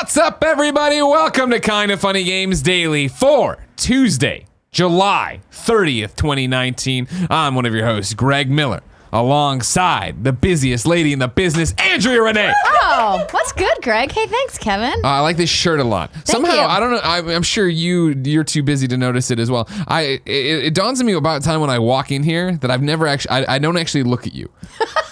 What's up, everybody? Welcome to Kinda Funny Games Daily for Tuesday, July 30th, 2019. I'm one of your hosts, Greg Miller, alongside the busiest lady in the business, Andrea Renee. Oh, what's good, Greg? Hey, thanks, Kevin. I like this shirt a lot. Somehow, you. I don't know. I'm sure you're too busy to notice it as well. It dawns on me about time when I walk in here that I've never actually. I don't actually look at you.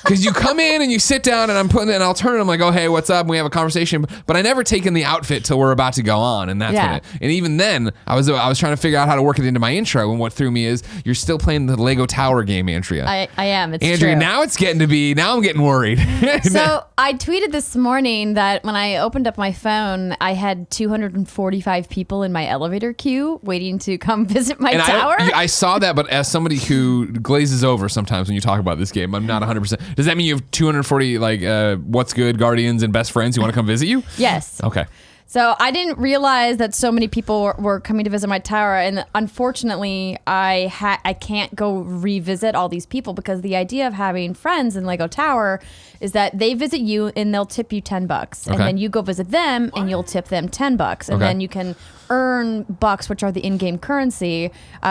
Because you come in and you sit down and I'll turn and I'm like, oh, hey, what's up? And we have a conversation. But I never take in the outfit till we're about to go on. And that's when it. And even then, I was trying to figure out how to work it into my intro. And what threw me is you're still playing the Lego Tower game, Andrea. I am. It's Andrea, true. now it's getting to be, now I'm getting worried. So I tweeted this morning that when I opened up my phone, I had 245 people in my elevator queue waiting to come visit my tower. I saw that, but as somebody who glazes over sometimes when you talk about this game, I'm not 100%. Does that mean you have 240 what's good guardians and best friends who want to come visit you? Yes. Okay. So I didn't realize that so many people were coming to visit my tower, and unfortunately, I can't go revisit all these people because the idea of having friends in Lego Tower is that they visit you and they'll tip you $10, and then you go visit them and you'll tip them $10, and then you can earn bucks, which are the in-game currency,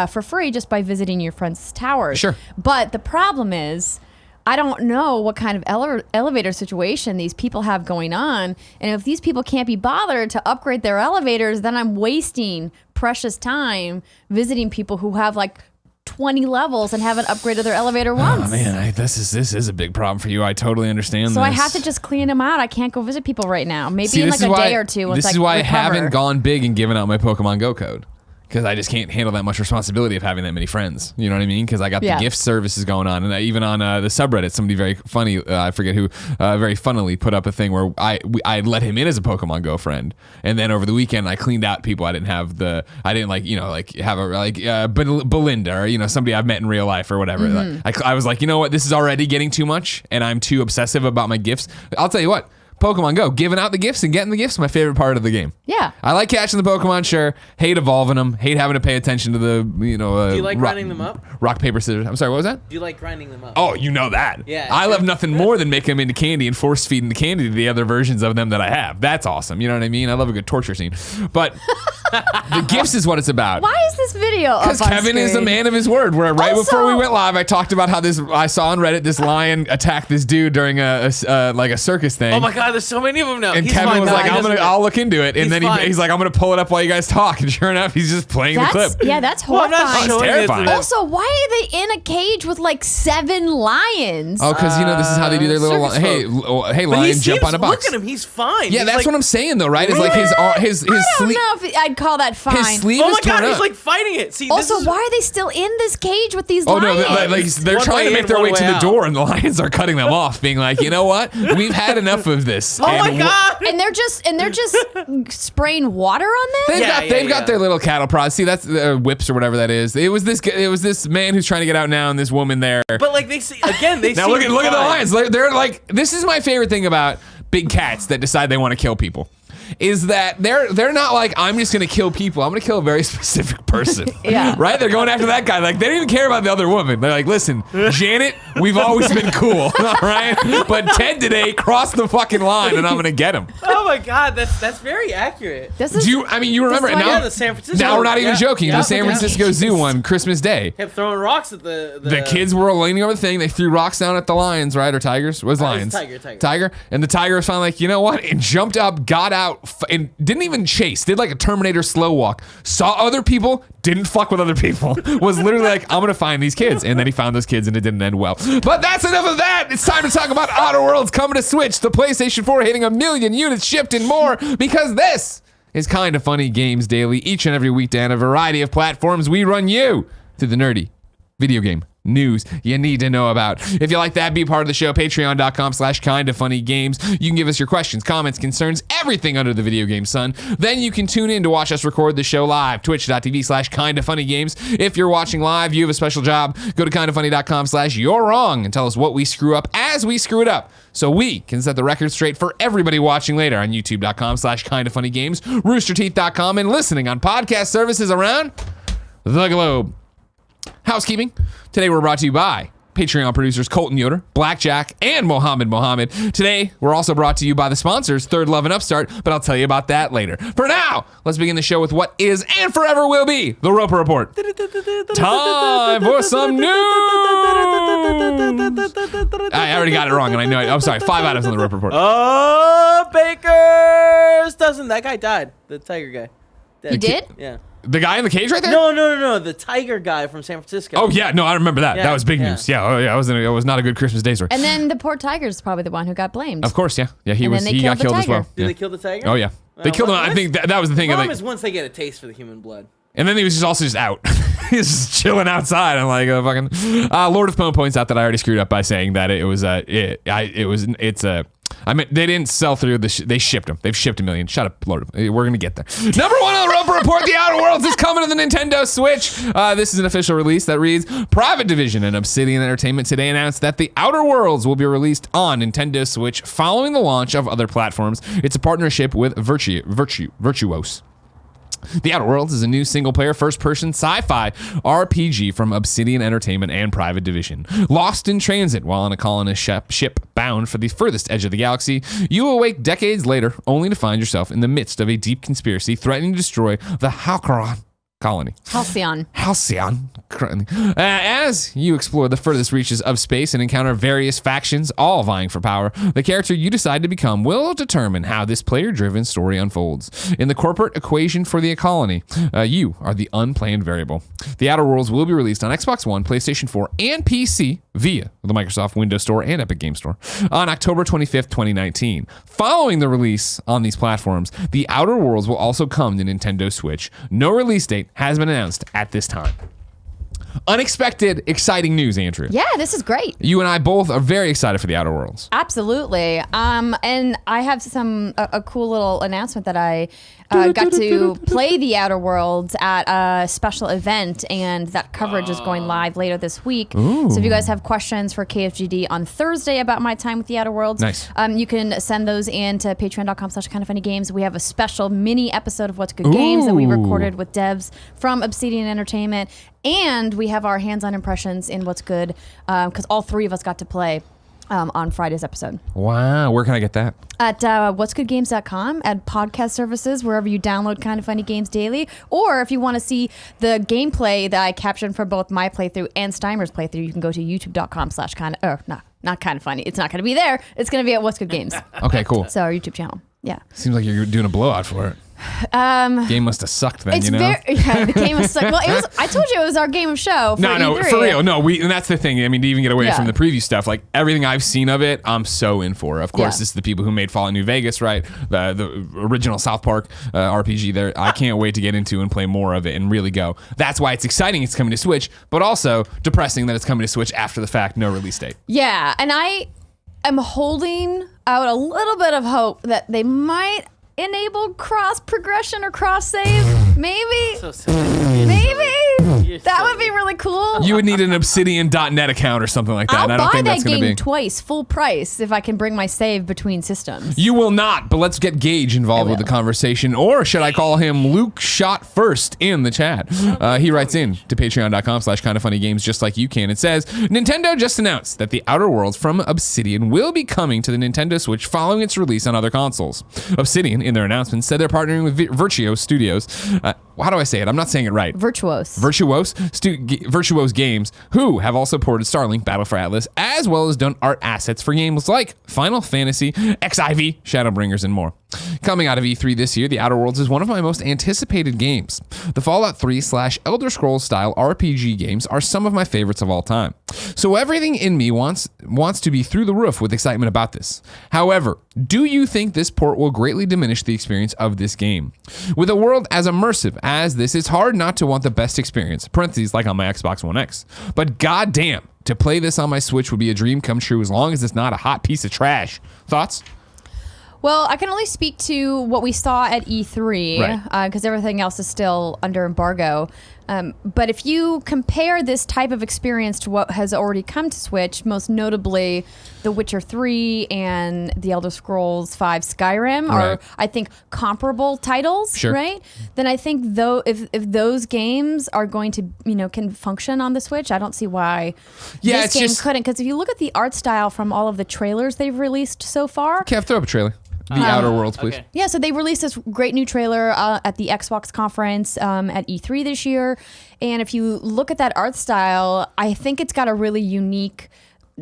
for free just by visiting your friends' towers. Sure. But the problem is, I don't know what kind of elevator situation these people have going on. And if these people can't be bothered to upgrade their elevators, then I'm wasting precious time visiting people who have like 20 levels and haven't upgraded their elevator once. Oh man, this is a big problem for you. I totally understand so this. I have to just clean them out. I can't go visit people right now. Maybe See, in like a day or two. This is why I haven't gone big and given out my Pokemon Go code. Because I just can't handle that much responsibility of having that many friends. You know what I mean? Because I got the gift services going on. And even on the subreddit, somebody very funny, I forget who, very funnily put up a thing where I let him in as a Pokemon Go friend. And then over the weekend, I cleaned out people I didn't have have Belinda or, somebody I've met in real life or whatever. Mm-hmm. I was like, you know what? This is already getting too much. And I'm too obsessive about my gifts. I'll tell you what. Pokemon Go, giving out the gifts and getting the gifts is my favorite part of the game. Yeah. I like catching the Pokemon, sure. Hate evolving them. Hate having to pay attention to the, Do you like grinding them up? Rock, paper, scissors. I'm sorry, what was that? Do you like grinding them up? Oh, you know that. Yeah. I love nothing more than making them into candy and force feeding the candy to the other versions of them that I have. That's awesome. You know what I mean? I love a good torture scene. But the gifts is what it's about. Why is this video up on Because Kevin is a man of his word. Where before we went live, I talked about how I saw on Reddit this lion attack this dude during a circus thing. Oh my God, there's so many of them now. And He's Kevin fine was now. like, I'll look into it. And then he's like, I'm going to pull it up while you guys talk. And sure enough, he's just playing the clip. Yeah, that's Well, I'm horrifying. not showing terrifying. it. Also, why are they in a cage with like 7 lions? Oh, because this is how they do their little hey But lion, jump on a box. Look at him, he's fine. Yeah, He's that's like, what I'm saying though, right? It's like his I don't sleeve. know if I'd call that fine. His sleeve Oh is my God, torn he's up. like fighting it. See, Also, why are they still in this cage with these Oh no! lions? They're One trying to way make in, their one way to way the out. door, and the lions are cutting them off, being like, you know what? We've had enough of this. Oh my God! And they're just spraying water on them. They've got their little cattle prods. See, that's whips or whatever that is. It was this man who's trying to get out now, and this woman there. But like they see again, they Now look at the lions. They're like, this is my favorite thing about big cats that decide they want to kill people. Is that they're not like, I'm just gonna kill people. I'm gonna kill a very specific person. Yeah. Right? They're going after that guy. Like they don't even care about the other woman. They're like, listen, Janet, we've always been cool, all right? But Ted today crossed the fucking line, and I'm gonna get him. Oh my God, that's very accurate. You remember this is now? The San Francisco. Now we're not even joking. Yeah. The San Francisco Zoo on Christmas Day. Kept throwing rocks at the kids were leaning over the thing. They threw rocks down at the lions, right? Or tigers? Was lions? Tiger. And the tiger was finally like, you know what? And jumped up, got out, and didn't even chase. Did like a Terminator slow walk. Saw other people, didn't fuck with other people. Was literally like, I'm gonna find these kids. And then he found those kids, and it didn't end well. But that's enough of that. It's time to talk about Outer Worlds coming to Switch, the PlayStation 4 hitting 1 million units shipped and more, because this is Kinda Funny Games Daily. Each and every weekday on a variety of platforms, we run you through the nerdy video game news you need to know about. If you like that, be part of the show. Patreon.com/kindafunnygames. You can give us your questions, comments, concerns, everything under the video game sun. Then you can tune in to watch us record the show live. Twitch.tv/kindafunnygames. If you're watching live, you have a special job. Go to kindafunny.com/you're wrong and tell us what we screw up as we screw it up, so we can set the record straight for everybody watching later on youtube.com/kindafunnygames, roosterteeth.com, and listening on podcast services around the globe. Housekeeping. Today we're brought to you by Patreon producers Colton Yoder, Blackjack, and Mohammed. Today, we're also brought to you by the sponsors, Third Love and Upstart, but I'll tell you about that later. For now, let's begin the show with what is and forever will be the Roper Report. Time for some news. I already got it wrong, and I know it. I'm sorry. 5 items on the Roper Report. Oh, Baker's dozen. That guy died. The tiger guy. Dead. He did? Yeah. The guy in the cage right there? No. The tiger guy from San Francisco. Oh, yeah. No, I remember that. Yeah, that was big yeah. news. Yeah. Oh, yeah. It was not a good Christmas Day story. And then the poor tiger's probably the one who got blamed. Of course, yeah. Yeah, he And was. then they He got killed the killed as well. tiger. Did Yeah. they kill the tiger? Oh, yeah. They killed him. I think that was the thing. The problem Like, is once they get a taste for the human blood. and then he was just also just out. He's just chilling outside. I'm like, fucking. Lord of Pone points out that I already screwed up by saying that it was I mean, they didn't sell through they shipped them. They've shipped 1 million. Shut up, Lord. We're gonna get there. Number 1 on the Roper Report: The Outer Worlds is coming to the Nintendo Switch. This is an official release that reads: Private Division and Obsidian Entertainment today announced that The Outer Worlds will be released on Nintendo Switch following the launch of other platforms. It's a partnership with Virtuos. The Outer Worlds is a new single-player, first-person sci-fi RPG from Obsidian Entertainment and Private Division. Lost in transit while on a colonist ship bound for the furthest edge of the galaxy, you awake decades later only to find yourself in the midst of a deep conspiracy threatening to destroy the Halcyon colony. Halcyon. As you explore the furthest reaches of space and encounter various factions, all vying for power, the character you decide to become will determine how this player-driven story unfolds. In the corporate equation for the colony, you are the unplanned variable. The Outer Worlds will be released on Xbox One, PlayStation 4, and PC via the Microsoft Windows Store and Epic Game Store on October 25th, 2019. Following the release on these platforms, The Outer Worlds will also come to Nintendo Switch. No release date has been announced at this time. Unexpected, exciting news, Andrea. Yeah, this is great. You and I both are very excited for The Outer Worlds. Absolutely. And I have a cool little announcement that I got to play The Outer Worlds at a special event, and that coverage is going live later this week. Ooh. So if you guys have questions for KFGD on Thursday about my time with The Outer Worlds, nice. You can send those in to patreon.com/kindoffunnygames. We have a special mini episode of What's Good Games that we recorded with devs from Obsidian Entertainment. And we have our hands-on impressions in What's Good, because all 3 of us got to play on Friday's episode. Wow, where can I get that? At what'sgoodgames.com, at podcast services, wherever you download Kind of Funny Games daily. Or if you want to see the gameplay that I captioned for both my playthrough and Steimer's playthrough, you can go to youtube.com/not kind of funny. It's not going to be there. It's going to be at What's Good Games. Okay, cool. So our YouTube channel. Yeah. Seems like you're doing a blowout for it. Game must have sucked then, It's you know? the game was like, well, I told you it was our game of show for No, E3. for real. No, and that's the thing. I mean, to even get away Yeah. from the preview stuff, like everything I've seen of it, I'm so in for. Of course, Yeah. this is the people who made Fallout New Vegas, right? The original South Park RPG there. I can't wait to get into and play more of it and really go. That's why it's exciting it's coming to Switch, but also depressing that it's coming to Switch after the fact, no release date. Yeah, and I am holding out a little bit of hope that they might enable cross progression or cross save. Maybe. So silly. Maybe. You're That silly. would be really cool. You would need an Obsidian.net account or something like that. I'll and I don't buy think that that's going to game be. twice, full price, if I can bring my save between systems. You will not, but let's get Gage involved with the conversation. Or should I call him Luke Shot First in the chat? He writes in to patreon.com/kindoffunnygames just like you can. It says, Nintendo just announced that The Outer Worlds from Obsidian will be coming to the Nintendo Switch following its release on other consoles. Obsidian, in their announcement, said they're partnering with Virtuos Studios. How do I say it? I'm not saying it right. Virtuos. Virtuos Games, who have also ported Starlink, Battle for Atlas, as well as done art assets for games like Final Fantasy, XIV, Shadowbringers, and more. Coming out of E3 this year, The Outer Worlds is one of my most anticipated games. The Fallout 3/Elder Scrolls style RPG games are some of my favorites of all time. So everything in me wants to be through the roof with excitement about this. However, do you think this port will greatly diminish the experience of this game? With a world as immersive as this, it's hard not to want the best experience, parentheses like on my Xbox One X. But goddamn, to play this on my Switch would be a dream come true as long as it's not a hot piece of trash. Thoughts? Well, I can only speak to what we saw at E3 Right. because everything else is still under embargo. But if you compare this type of experience to what has already come to Switch, most notably The Witcher 3 and The Elder Scrolls V Skyrim are, I think, comparable titles, right? Then I think though if those games are going to, can function on the Switch, I don't see why this game couldn't. Because if you look at the art style from all of the trailers they've released so far. Kev, throw up a trailer. The Outer Worlds, please. Okay. Yeah, so they released this great new trailer at the Xbox conference at E3 this year. And if you look at that art style, I think it's got a really unique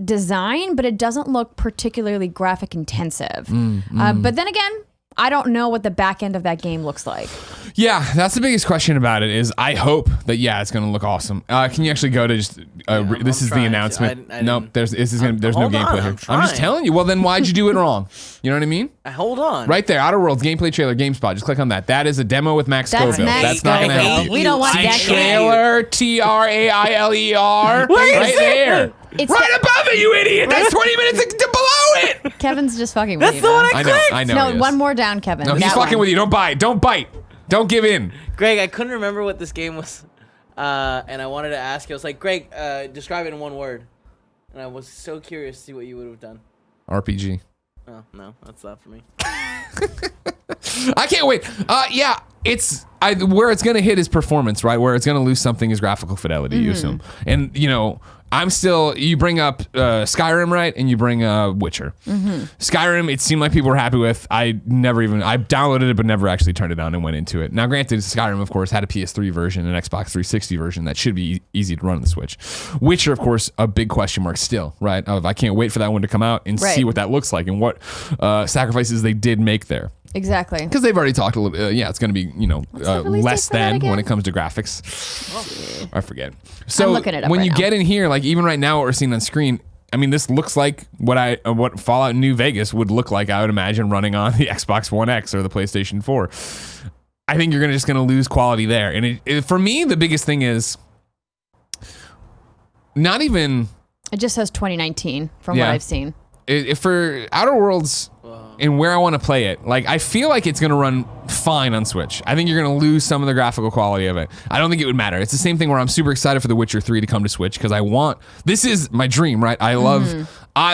design, but it doesn't look particularly graphic intensive. But then again, I don't know what the back end of that game looks like. Yeah, that's the biggest question about it is I hope that, it's going to look awesome. Can you actually go to just, this is the announcement. No, there's no gameplay here. I'm just telling you. Well, then why'd you do it wrong? You know what I mean? Hold on. Right there, Outer Worlds, gameplay trailer, GameSpot. Just click on that. That is a demo with Max Scoville. That's not going to help you. We don't want that trailer, Trailer, right there. It's right above it, you idiot! That's 20 minutes below it! Kevin's just fucking with you. That's the one I clicked! I know. No, one more down, Kevin. No, he's fucking with you. Don't bite. Don't bite. Don't give in. Greg, I couldn't remember what this game was, and I wanted to ask you. I was like, Greg, describe it in one word. And I was so curious to see what you would have done. RPG. Oh, no, that's not for me. I can't wait. It's where it's going to hit is performance, right? Where it's going to lose something is graphical fidelity, you assume. And, you bring up Skyrim, right? And you bring Witcher. Skyrim, it seemed like people were happy with. I downloaded it, but never actually turned it on and went into it. Now, granted, Skyrim, of course, had a PS3 version, an Xbox 360 version that should be easy to run on the Switch. Witcher, of course, a big question mark still, right? I can't wait for that one to come out and see what that looks like and what sacrifices they did make there. Exactly. Because they've already talked a little bit. It's going to be, less than when it comes to graphics. I forget. So I'm looking it up when right you now. get in here, like even right now what we're seeing on screen, I mean, this looks like what Fallout New Vegas would look like, I would imagine, running on the Xbox One X or the PlayStation 4. I think you're just going to lose quality there. And for me, the biggest thing is not even... It just says 2019 from what I've seen. For Outer Worlds... and where I want to play it, like I feel like it's going to run fine on Switch. I think you're going to lose some of the graphical quality of it. I don't think it would matter. It's the same thing where I'm super excited for The Witcher 3 to come to Switch because this is my dream, right? I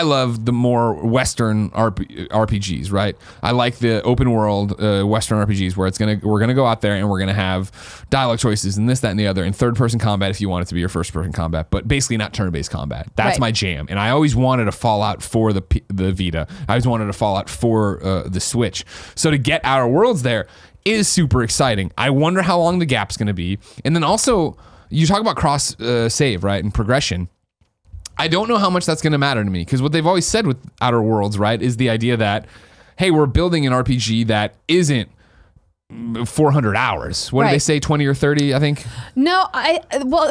love the more Western RPGs, right? I like the open world Western RPGs where we're gonna go out there and we're gonna have dialogue choices and this, that, and the other, and third person combat if you want it to be your first person combat, but basically not turn based combat. That's my jam, and I always wanted a Fallout for the Vita. I always wanted a Fallout for the Switch. So to get Outer Worlds there is super exciting. I wonder how long the gap's gonna be, and then also you talk about cross save, right, and progression. I don't know how much that's going to matter to me because what they've always said with Outer Worlds, right, is the idea that, hey, we're building an RPG that isn't 400 hours. What did they say, 20 or 30, I think? No,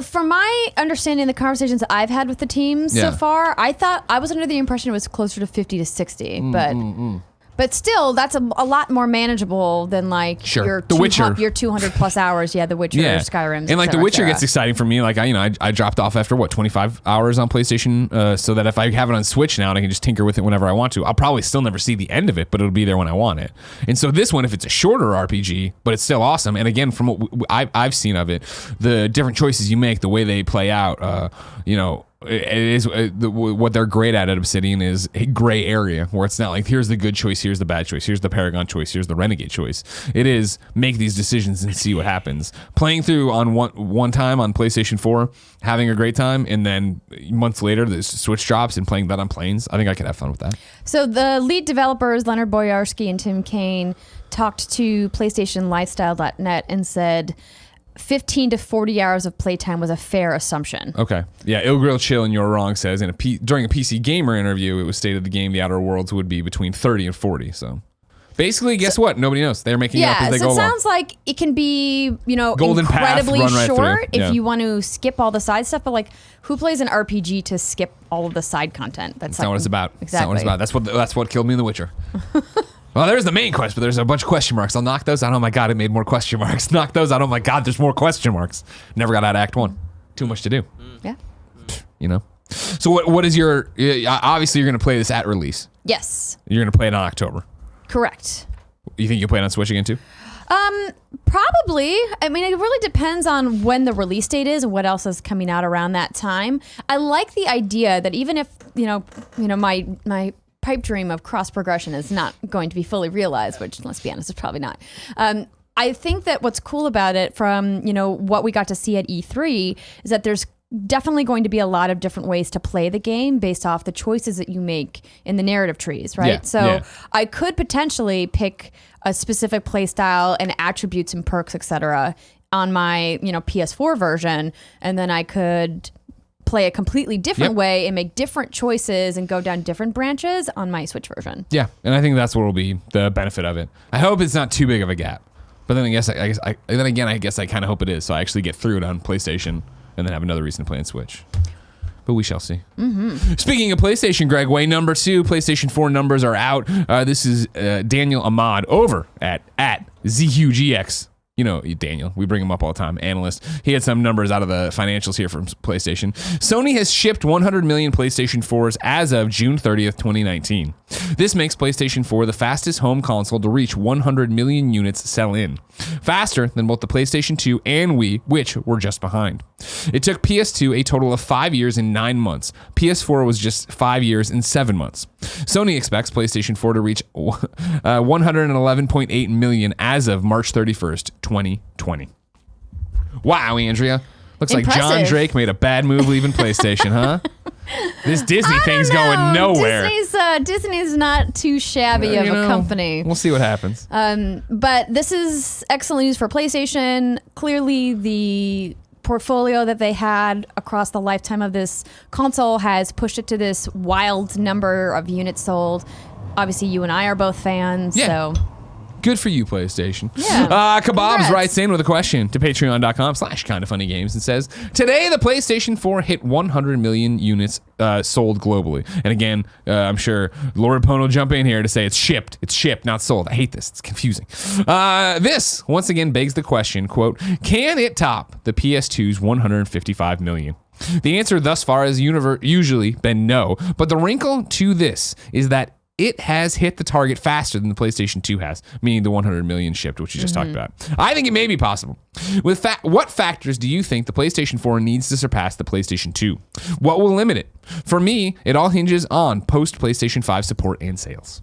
from my understanding, the conversations I've had with the teams so far, I was under the impression it was closer to 50 to 60, but still, that's a lot more manageable than like your 200 plus hours. Yeah, The Witcher, Skyrim, and like The Witcher gets exciting for me. Like I dropped off after 25 hours on PlayStation, so that if I have it on Switch now and I can just tinker with it whenever I want to, I'll probably still never see the end of it, but it'll be there when I want it. And so this one, if it's a shorter RPG, but it's still awesome. And again, from what I've seen of it, the different choices you make, the way they play out, it is what they're great at Obsidian is a gray area where it's not like here's the good choice, here's the bad choice, here's the Paragon choice, here's the Renegade choice. It is make these decisions and see what happens. Playing through on one time on PlayStation 4, having a great time, and then months later the Switch drops and playing that on planes. I think I could have fun with that. So the lead developers Leonard Boyarsky and Tim Kaine talked to PlayStationLifestyle.net and said 15 to 40 hours of playtime was a fair assumption. Okay. Yeah, Il Grill Chill and You're Wrong says during a PC Gamer interview, it was stated the game The Outer Worlds would be between 30 and 40. So basically, guess what? Nobody knows. They're making it up as they go along. Yeah, so it sounds like it can be, Golden incredibly path, short if you want to skip all the side stuff. But like, who plays an RPG to skip all of the side content? That's not what it's about. Exactly. That's not what it's about. That's what killed me in The Witcher. Well, there's the main quest, but there's a bunch of question marks. I'll knock those out. Oh my God, it made more question marks. Knock those out. Oh my God, there's more question marks. Never got out of Act 1. Too much to do. Yeah. So what is your, obviously you're going to play this at release. Yes. You're going to play it in October. Correct. You think you'll play it on Switch again too? Probably. I mean, it really depends on when the release date is and what else is coming out around that time. I like the idea that even if, my pipe dream of cross progression is not going to be fully realized, which, let's be honest, is probably not. I think that what's cool about it from, what we got to see at E3 is that there's definitely going to be a lot of different ways to play the game based off the choices that you make in the narrative trees, right? Yeah, so yeah. I could potentially pick a specific play style and attributes and perks, etc., on my, PS4 version, and then I could play a completely different way and make different choices and go down different branches on my Switch version. Yeah, and I think that's what will be the benefit of it. I hope it's not too big of a gap, but then I guess I kind of hope it is, so I actually get through it on PlayStation and then have another reason to play on Switch. But we shall see. Mm-hmm. Speaking of PlayStation, Greg, way number 2, PlayStation 4 numbers are out. This is Daniel Ahmad over at ZhugeX. Daniel, we bring him up all the time, analyst. He had some numbers out of the financials here from PlayStation. Sony has shipped 100 million PlayStation 4s as of June 30th, 2019. This makes PlayStation 4 the fastest home console to reach 100 million units sell-in, faster than both the PlayStation 2 and Wii, which were just behind. It took PS2 a total of 5 years and 9 months. PS4 was just 5 years and 7 months. Sony expects PlayStation 4 to reach 111.8 million as of March 31st, 2020. Wow, Andrea. Looks Impressive. like John Drake made a bad move leaving PlayStation, huh? This Disney thing's going nowhere. Disney's not too shabby of a company. We'll see what happens. But this is excellent news for PlayStation. Clearly, the portfolio that they had across the lifetime of this console has pushed it to this wild number of units sold. Obviously, you and I are both fans, so... Good for you, PlayStation. Yeah. KBABZ Congrats. writes in with a question to patreon.com/kindafunnygames and says, today the PlayStation 4 hit 100 million units sold globally. And again, I'm sure Lord Pone will jump in here to say it's shipped, not sold. I hate this. It's confusing. This, once again, begs the question, quote, can it top the PS2's 155 million? The answer thus far has usually been no, but the wrinkle to this is that it has hit the target faster than the PlayStation 2 has, meaning the 100 million shipped, which you just talked about. I think it may be possible. What factors do you think the PlayStation 4 needs to surpass the PlayStation 2? What will limit it? For me, it all hinges on post-PlayStation 5 support and sales.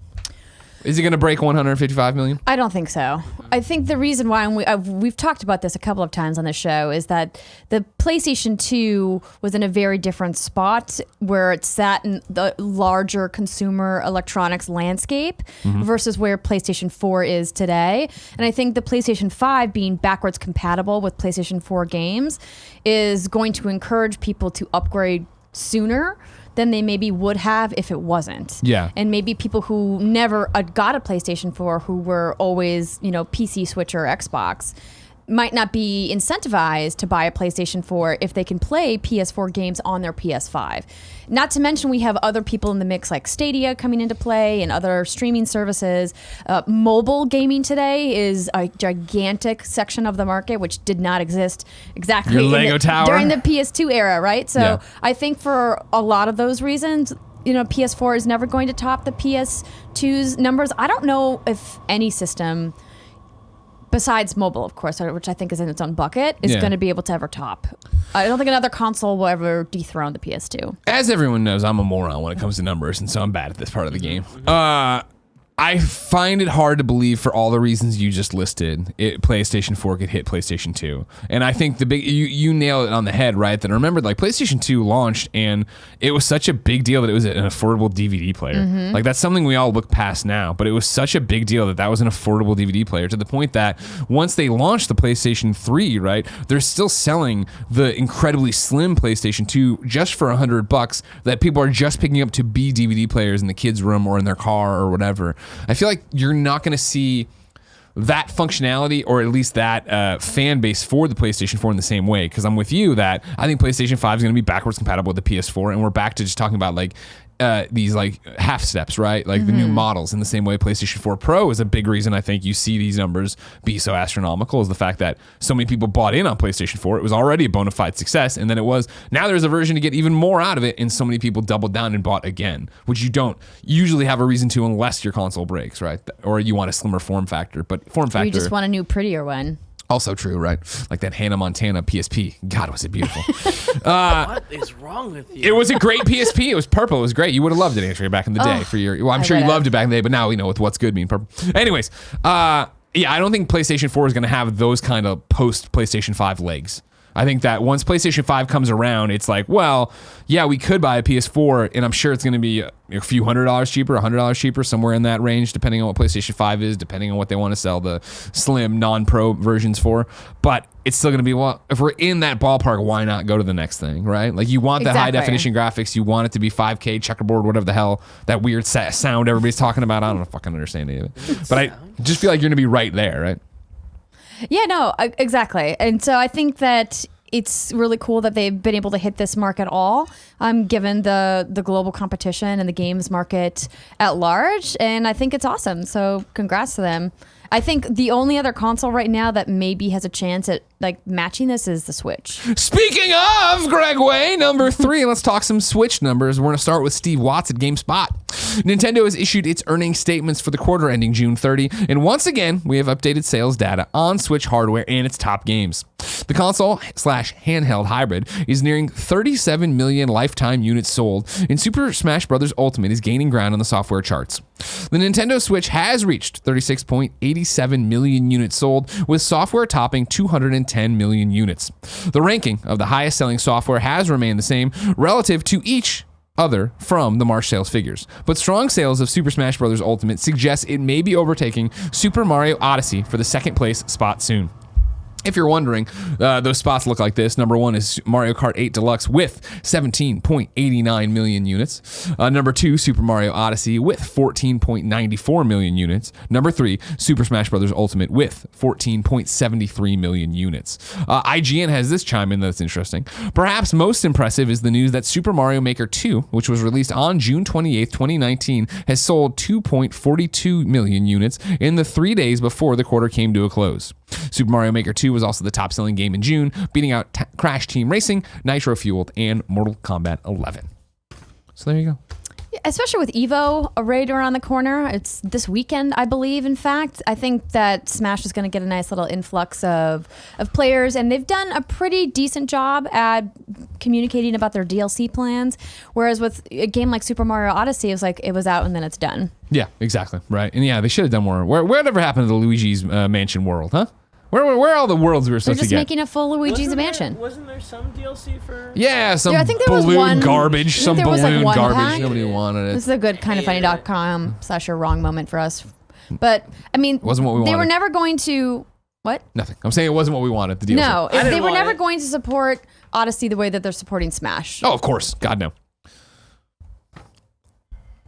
Is it going to break 155 million? I don't think so. I think the reason why, and we've talked about this a couple of times on the show, is that the PlayStation 2 was in a very different spot where it sat in the larger consumer electronics landscape versus where PlayStation 4 is today. And I think the PlayStation 5 being backwards compatible with PlayStation 4 games is going to encourage people to upgrade sooner than they maybe would have if it wasn't. Yeah. And maybe people who never got a PlayStation 4, who were always, PC switcher or Xbox, might not be incentivized to buy a PlayStation 4 if they can play PS4 games on their PS5. Not to mention we have other people in the mix like Stadia coming into play and other streaming services. Mobile gaming today is a gigantic section of the market which did not exist exactly Your Lego tower? during the PS2 era, right? So Yeah. I think for a lot of those reasons, PS4 is never going to top the PS2's numbers. I don't know if any system, besides mobile, of course, which I think is in its own bucket, is going to be able to ever top. I don't think another console will ever dethrone the PS2. As everyone knows, I'm a moron when it comes to numbers, and so I'm bad at this part of the game. I find it hard to believe for all the reasons you just listed, PlayStation 4 could hit PlayStation 2. And I think you nailed it on the head, right? That I remembered, like, PlayStation 2 launched and it was such a big deal that it was an affordable DVD player. Like, that's something we all look past now, but it was such a big deal that was an affordable DVD player, to the point that once they launched the PlayStation 3, right, they're still selling the incredibly slim PlayStation 2 just for $100 that people are just picking up to be DVD players in the kids' room or in their car or whatever. I feel like you're not going to see that functionality, or at least that fan base for the PlayStation 4 in the same way, because I'm with you that I think PlayStation 5 is going to be backwards compatible with the PS4, and we're back to just talking about, like, these like half steps, right? Like the new models in the same way PlayStation 4 Pro is a big reason I think you see these numbers be so astronomical is the fact that so many people bought in on PlayStation 4. It was already a bona fide success. And then now there's a version to get even more out of it. And so many people doubled down and bought again, which you don't usually have a reason to unless your console breaks, right? Or you want a slimmer form factor, but form factor. Or you just want a new, prettier one. Also true, right? Like that Hannah Montana PSP. God, was it beautiful. What is wrong with you? It was a great PSP. It was purple. It was great. You would have loved it, Andrea, back in the day. Well, I'm sure you loved it back in the day, but now we know with what's good mean purple. Anyways, yeah, I don't think PlayStation 4 is going to have those kind of post PlayStation 5 legs. I think that once PlayStation 5 comes around, it's like, well, yeah, we could buy a PS4, and I'm sure it's going to be a few $100 cheaper, $100 cheaper, somewhere in that range, depending on what PlayStation 5 is, depending on what they want to sell the slim, non-pro versions for. But it's still going to be, well, if we're in that ballpark, why not go to the next thing, right? Like, you want the high-definition graphics. You want it to be 5K, checkerboard, whatever the hell, that weird sound everybody's talking about. I don't fucking understand any of it. But I just feel like you're going to be right there, right? Yeah, no, exactly. And so I think that it's really cool that they've been able to hit this mark at all, given the global competition and the games market at large. And I think it's awesome. So congrats to them. I think the only other console right now that maybe has a chance at like matching this is the Switch. Speaking of Greg Way, number 3, let's talk some Switch numbers. We're going to start with Steve Watts at GameSpot. Nintendo has issued its earnings statements for the quarter ending June 30, and once again, we have updated sales data on Switch hardware and its top games. The console/handheld hybrid is nearing 37 million lifetime units sold, and Super Smash Bros. Ultimate is gaining ground on the software charts. The Nintendo Switch has reached 36.87 million units sold, with software topping 210 million units. The ranking of the highest selling software has remained the same relative to each other from the March sales figures. But strong sales of Super Smash Bros. Ultimate suggests it may be overtaking Super Mario Odyssey for the second place spot soon. If you're wondering, those spots look like this. Number 1 is Mario Kart 8 Deluxe with 17.89 million units. Number 2, Super Mario Odyssey with 14.94 million units. Number 3, Super Smash Bros. Ultimate with 14.73 million units. IGN has this chime in that's interesting. Perhaps most impressive is the news that Super Mario Maker 2, which was released on June 28th, 2019, has sold 2.42 million units in the 3 days before the quarter came to a close. Super Mario Maker 2 was also the top-selling game in June, beating out Crash Team Racing, Nitro Fueled, and Mortal Kombat 11. So there you go. Especially with Evo right around the corner. It's this weekend, I believe, in fact. I think that Smash is going to get a nice little influx of players, and they've done a pretty decent job at communicating about their DLC plans, whereas with a game like Super Mario Odyssey, it was like it was out and then it's done. Yeah, exactly, right. And yeah, they should have done more. Whatever happened to the Luigi's Mansion world, huh? Where are all the worlds we were supposed to get? They're just making a full Luigi's Mansion. Wasn't there some DLC for? Yeah, some I think there was balloon one, garbage. Some there was balloon like garbage. pack. Nobody wanted it. This is a good kindoffunny.com/your wrong moment for us. But I mean, wasn't what we wanted. They were never going to what? Nothing. I'm saying it wasn't what we wanted. The DLC. No, they were never going to support Odyssey the way that they're supporting Smash. Oh, of course. God no.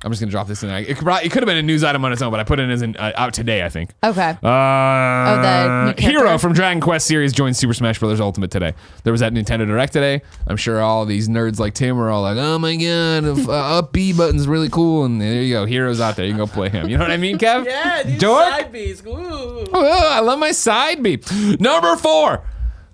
I'm just gonna drop this in. It could have been a news item on its own, but I put it as out today, I think. Okay. The new Hero from Dragon Quest series joined Super Smash Bros. Ultimate today. There was that Nintendo Direct today. I'm sure all these nerds like Tim are all like, "Oh my god, up B button's really cool." And there you go, Hero's out there. You can go play him. You know what I mean, Kev? Yeah, these Dork? side Bs. Ooh. Oh, I love my side B. Number 4.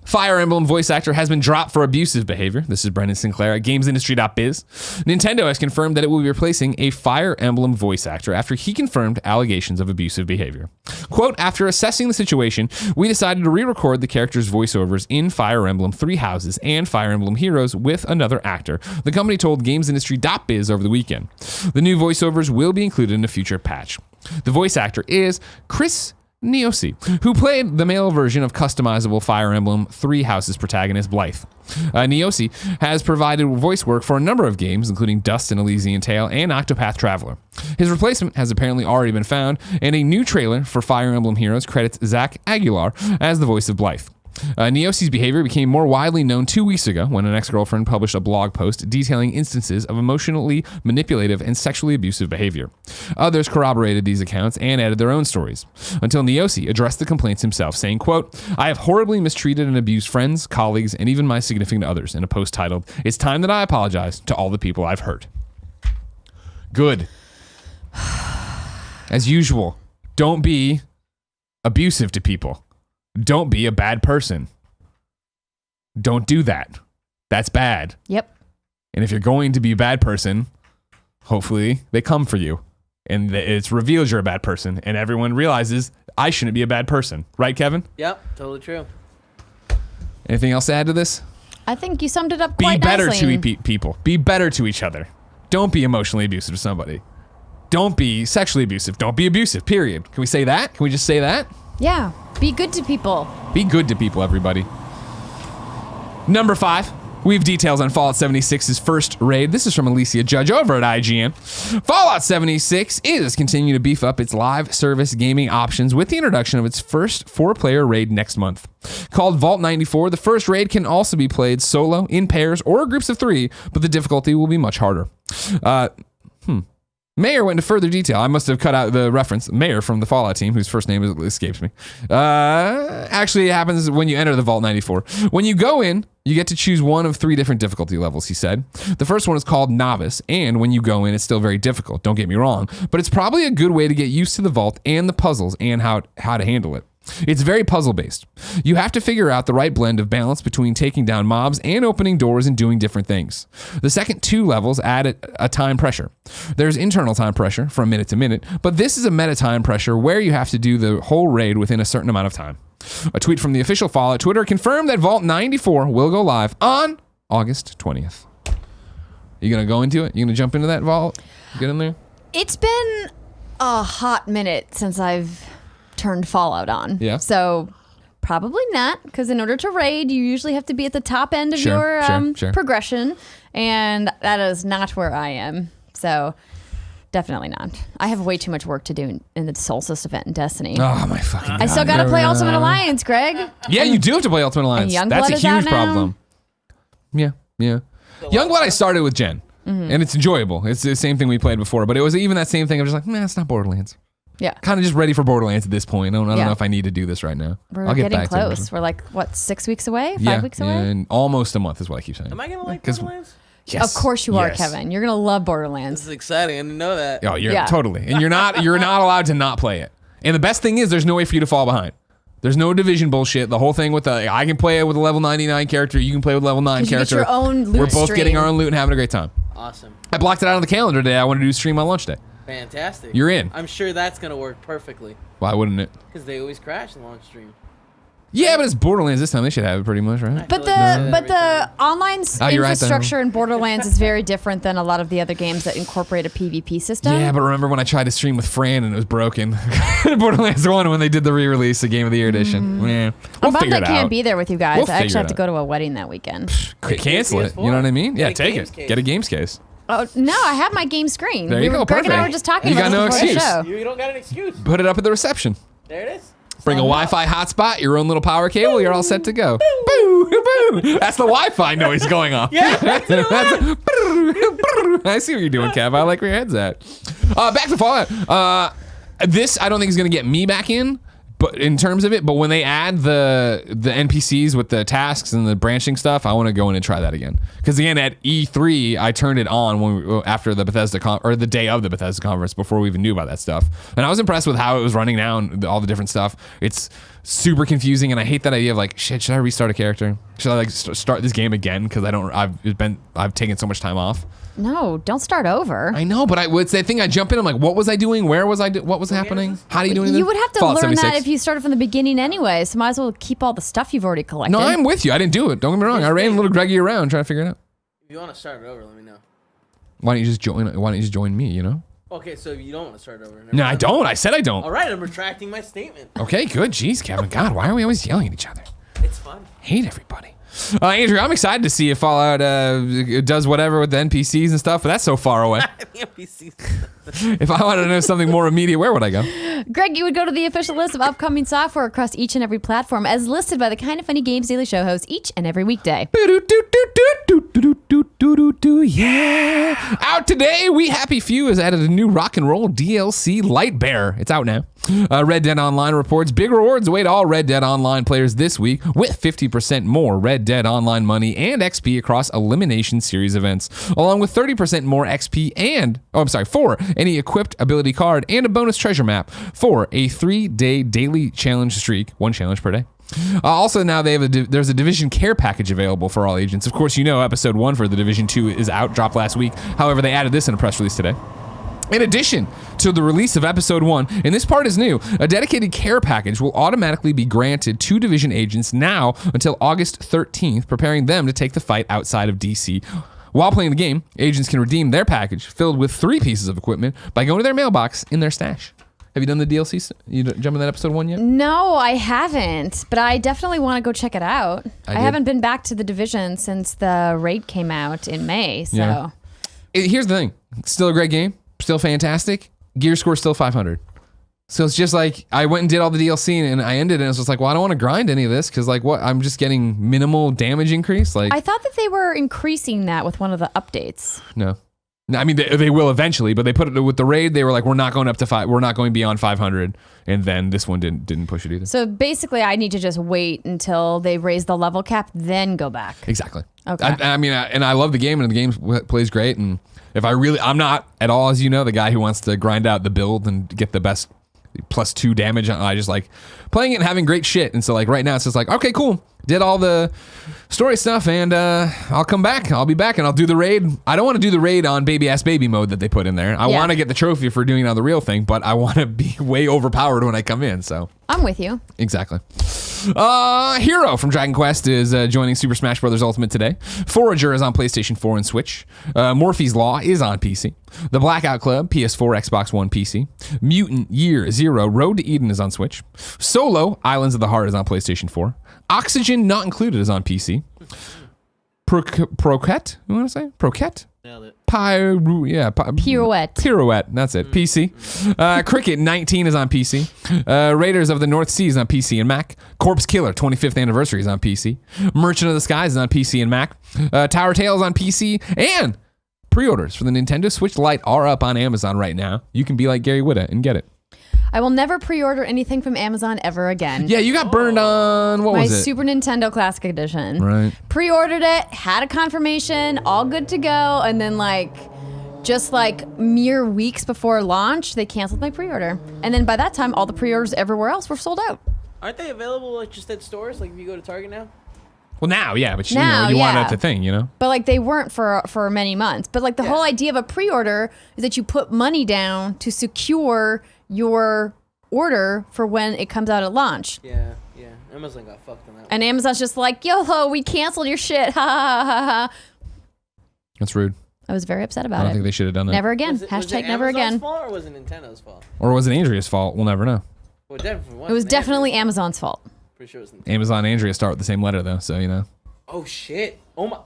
Fire Emblem voice actor has been dropped for abusive behavior. This is Brendan Sinclair at GamesIndustry.biz. Nintendo has confirmed that it will be replacing a Fire Emblem voice actor after he confirmed allegations of abusive behavior. Quote, after assessing the situation, we decided to re-record the character's voiceovers in Fire Emblem 3 Houses and Fire Emblem Heroes with another actor, the company told GamesIndustry.biz over the weekend. The new voiceovers will be included in a future patch. The voice actor is Chris Neosi, who played the male version of customizable Fire Emblem 3 Houses protagonist Blythe. Neosi has provided voice work for a number of games, including Dust and Elysian Tale and Octopath Traveler. His replacement has apparently already been found, and a new trailer for Fire Emblem Heroes credits Zach Aguilar as the voice of Blythe. Neosi's behavior became more widely known 2 weeks ago when an ex-girlfriend published a blog post detailing instances of emotionally manipulative and sexually abusive behavior. Others corroborated these accounts and added their own stories, until Neosi addressed the complaints himself, saying, quote, I have horribly mistreated and abused friends, colleagues, and even my significant others, in a post titled, It's time that I apologize to all the people I've hurt. Good. As usual, don't be abusive to people. Don't be a bad person. Don't do that. That's bad. Yep. And if you're going to be a bad person, hopefully they come for you. And it's revealed you're a bad person. And everyone realizes I shouldn't be a bad person. Right, Kevin? Yep, totally true. Anything else to add to this? I think you summed it up Be quite better nicely. to people. Be better to each other. Don't be emotionally abusive to somebody. Don't be sexually abusive. Don't be abusive, period. Can we say that? Can we just say that? Yeah. Be good to people. Be good to people, everybody. Number 5. We have details on Fallout 76's first raid. This is from Alysia Judge over at IGN. Fallout 76 is continuing to beef up its live service gaming options with the introduction of its first 4-player raid next month. Called Vault 94, the first raid can also be played solo, in pairs, or groups of 3, but the difficulty will be much harder. Mayor went into further detail. I must have cut out the reference. Mayor from the Fallout team, whose first name escapes me. Actually, it happens when you enter the Vault 94. When you go in, you get to choose one of 3 different difficulty levels, he said. The first one is called Novice, and when you go in, it's still very difficult. Don't get me wrong, but it's probably a good way to get used to the Vault and the puzzles and how to handle it. It's very puzzle-based. You have to figure out the right blend of balance between taking down mobs and opening doors and doing different things. The second 2 levels add a time pressure. There's internal time pressure from minute to minute, but this is a meta time pressure where you have to do the whole raid within a certain amount of time. A tweet from the official Fallout Twitter confirmed that Vault 94 will go live on August 20th. You gonna go into it? You gonna jump into that Vault? Get in there? It's been a hot minute since I've turned Fallout on. Yeah. So probably not, because in order to raid, you usually have to be at the top end of Sure, your sure. progression, and that is not where I am. So definitely not. I have way too much work to do in the Solstice event in Destiny. Oh my fucking God. I still got to play Ultimate Alliance, Greg. Yeah, you do have to play Ultimate Alliance. Youngblood That's a is out huge now. problem. Yeah. Youngblood I started with Jen, and it's enjoyable. It's the same thing we played before, but it was even that same thing. I'm just like, nah, it's not Borderlands. Yeah. Kind of just ready for Borderlands at this point. I don't Yeah. know if I need to do this right now. We're I'll get getting back to it. close. We're like, what, 6 weeks away? 5 Yeah, weeks away? and almost a month is what I keep saying. Am I gonna like 'Cause- Borderlands? Yes. Of course you are, Yes. Kevin. You're going to love This Borderlands. is exciting. I didn't know that. Oh, you're Yeah. totally. And you're not allowed to not play it. And the best thing is there's no way for you to fall behind. There's no division bullshit. The whole thing with I can play it with a level 99 character. You can play with a level 9 'Cause you get character. your own loot We're both stream. getting our own loot and having a great time. Awesome. I blocked it out on the calendar today. I wanted to do a stream on lunch day. Fantastic. You're in. I'm sure that's gonna work perfectly. Why wouldn't it? Because they always crash in launch stream. Yeah, but it's Borderlands this time. They should have it pretty much, right? But feel like they say that the every time. online Oh, you're right, infrastructure in Borderlands is very different than a lot of the other games that incorporate a PvP system. Yeah, but remember when I tried to stream with Fran and it was broken? Borderlands 1 when they did the re-release, the Game of the Year edition. Yeah, I'm we'll bummed figure I it can't out. be there with you guys. We'll I actually figure have it to go to a wedding that weekend. Cancel it. You know what I mean? Yeah, Get a take games it. case. Get a games case. Oh no, I have my game screen. There you go, Greg and I perfect. were just talking You about got no this before the excuse. show. You don't got an excuse. Put it up at the reception. There it is. Bring a Wi-Fi hotspot, your own little power cable, you're all set to go. Boo, boo. That's the Wi-Fi noise going off. Yeah. I see what you're doing, Kev. I like where your head's at. Back to Fallout. This I don't think is going to get me back in, but in terms of it. But when they add the NPCs with the tasks and the branching stuff, I want to go in and try that again. Because again, at E3, I turned it on after the Bethesda or the day of the Bethesda conference before we even knew about that stuff, and I was impressed with how it was running now and all the different stuff. It's super confusing, and I hate that idea of like, shit, should I restart a character? Should I like start this game again? Because I've taken so much time off. No, don't start over. I know, but it's that thing. I jump in. I'm like, what was I doing? Where was I? What was happening? How do you do anything? You would have to Fallout learn 76. that if you started from the beginning anyway. So might as well keep all the stuff you've already collected. No, I'm with you. I didn't do it. Don't get me wrong. I ran little Greggy around trying to figure it out. If you want to start it over, let me know. Why don't you just join? Why don't you just join me? You know? Okay, so you don't want to start over. No, I don't. I said I don't. All right, I'm retracting my statement. Okay, good. Jeez, Kevin. God, why are we always yelling at each other? It's fun. Hate everybody. Andrew, I'm excited to see if Fallout does whatever with the NPCs and stuff, but that's so far away. If I wanted to know something more immediate, where would I go? Greg, you would go to the official list of upcoming software across each and every platform as listed by the Kind of Funny Games Daily Show host each and every weekday. Yeah. Out today, We Happy Few has added a new rock and roll DLC, Lightbearer. It's out now. Red Dead Online reports big rewards await all Red Dead Online players this week with 50% more Red Dead Dead online money and XP across Elimination Series events, along with 30% more XP for any equipped ability card and a bonus treasure map for a 3-day daily challenge streak, 1 challenge per day. Also, now they have there's a Division Care package available for all agents. Of course, episode 1 for the Division 2 is out, dropped last week. However, they added this in a press release today. In addition to the release of episode 1, and this part is new, a dedicated care package will automatically be granted to Division agents now until August 13th, preparing them to take the fight outside of DC. While playing the game, agents can redeem their package filled with 3 pieces of equipment by going to their mailbox in their stash. Have you done the DLC? You jumping that episode 1 yet? No, I haven't, but I definitely want to go check it out. I haven't been back to the Division since the raid came out in May, so. Yeah. Here's the thing. Still a great game. Still fantastic. Gear score still 500. So it's just like I went and did all the DLC and I ended and it was just like, well, I don't want to grind any of this because like what? I'm just getting minimal damage increase. Like I thought that they were increasing that with one of the updates. No, I mean they will eventually, but they put it with the raid. They were like, we're not going up to 5. We're not going beyond 500. And then this one didn't push it either. So basically, I need to just wait until they raise the level cap, then go back. Exactly. Okay. I mean, and I love the game and the game plays great. And if I'm not at all, as you know, the guy who wants to grind out the build and get the best +2 damage. I just like playing it and having great shit. And so like right now it's just like, okay, cool. Did all the story stuff and I'll come back. I'll be back and I'll do the raid. I don't want to do the raid on baby ass baby mode that they put in there. I want to get the trophy for doing it on the real thing, but I want to be way overpowered when I come in. So I'm with you. Exactly. Hero from Dragon Quest is joining Super Smash Bros. Ultimate today. Forager is on PlayStation 4 and Switch. Morphe's Law is on PC. The Blackout Club, PS4, Xbox One, PC. Mutant Year Zero, Road to Eden is on Switch. Solo, Islands of the Heart is on PlayStation 4. Oxygen Not Included is on PC. Croquette? You want to say? Croquette? Nailed it. Pirouette. That's it. PC. Cricket 19 is on PC. Raiders of the North Sea is on PC and Mac. Corpse Killer 25th Anniversary is on PC. Merchant of the Skies is on PC and Mac. Tower Tales on PC. And pre-orders for the Nintendo Switch Lite are up on Amazon right now. You can be like Gary Whitta and get it. I will never pre-order anything from Amazon ever again. Yeah, you got burned on, what was it? My Super Nintendo Classic Edition. Right. Pre-ordered it, had a confirmation, all good to go, and then just mere weeks before launch, they canceled my pre-order. And then by that time, all the pre-orders everywhere else were sold out. Aren't they available just at stores? Like if you go to Target now? Well, now, yeah, but you want it to thing, But they weren't for many months. But the whole idea of a pre-order is that you put money down to secure your order for when it comes out at launch. Yeah. Amazon got fucked on that one. And Amazon's just like, yo, we canceled your shit. Ha ha ha ha. That's rude. I was very upset about it. I don't think they should have done that. Never again. Was it Never Amazon's again. fault or was it Nintendo's fault? Or was it Andrea's fault? We'll never know. Well, definitely It was definitely Amazon's fault. Pretty sure it was Nintendo. Amazon and Andrea start with the same letter, though, so Oh, shit. Oh, my.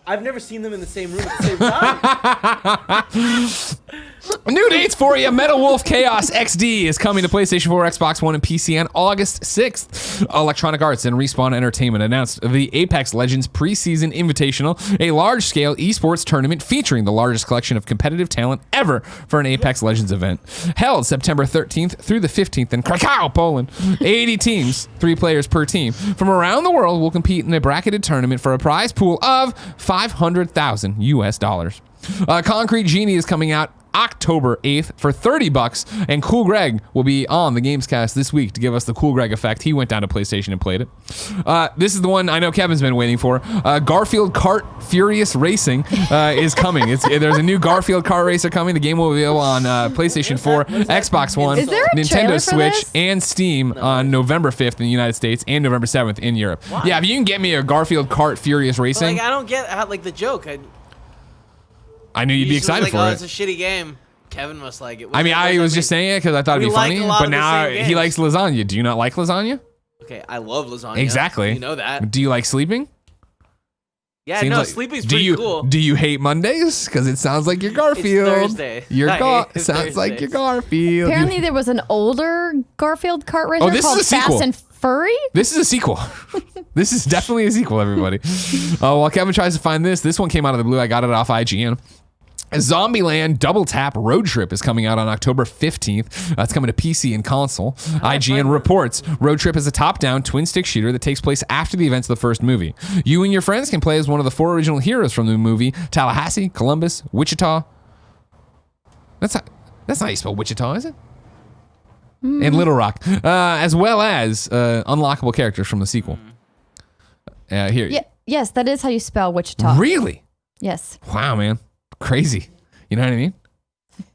I've never seen them in the same room at the same time. New dates for you. Metal Wolf Chaos XD is coming to PlayStation 4, Xbox One, and PC on August 6th. Electronic Arts and Respawn Entertainment announced the Apex Legends Preseason Invitational, a large-scale esports tournament featuring the largest collection of competitive talent ever for an Apex Legends event. Held September 13th through the 15th in Krakow, Poland. 80 teams, 3 players per team, from around the world will compete in a bracketed tournament for a prize pool of $500,000 US. Concrete Genie is coming out October 8th for $30, and Cool Greg will be on the Gamescast this week to give us the Cool Greg effect. He went down to PlayStation and played it. This is the one I know Kevin's been waiting for. Garfield Kart Furious Racing is coming. There's a new Garfield Kart Racer coming. The game will be available on PlayStation 4, Xbox One, Is there a trailer Nintendo for Switch, this? and Steam on November 5th in the United States and November 7th in Europe. Why? Yeah, if you can get me a Garfield Kart Furious But, Racing, I don't get how, the joke. I knew you'd be excited for it. It's a shitty game. Kevin must like it. I mean, I was just saying it because I thought it'd be funny, but now he likes lasagna. Do you not like lasagna? Okay, I love lasagna. Exactly. You know that. Do you like sleeping? Yeah, Seems no, like, sleeping's pretty cool. Do you hate Mondays? Because it sounds like you're Garfield. It's Thursday. Sounds like you're Garfield. Apparently, there was an older Garfield kart racer this called is a sequel. Fast and Furry. This is a sequel. This is definitely a sequel, everybody. While Kevin tries to find this one came out of the blue. I got it off IGN. Zombieland Double Tap Road Trip is coming out on October 15th. It's coming to PC and console. IGN reports Road Trip is a top-down twin-stick shooter that takes place after the events of the first movie. You and your friends can play as one of the 4 original heroes from the movie: Tallahassee, Columbus, Wichita. That's not how you spell Wichita, is it? And Little Rock, as well as unlockable characters from the sequel. Here. Yes, that is how you spell Wichita. Really? Yes. Wow, man. Crazy. You know what I mean?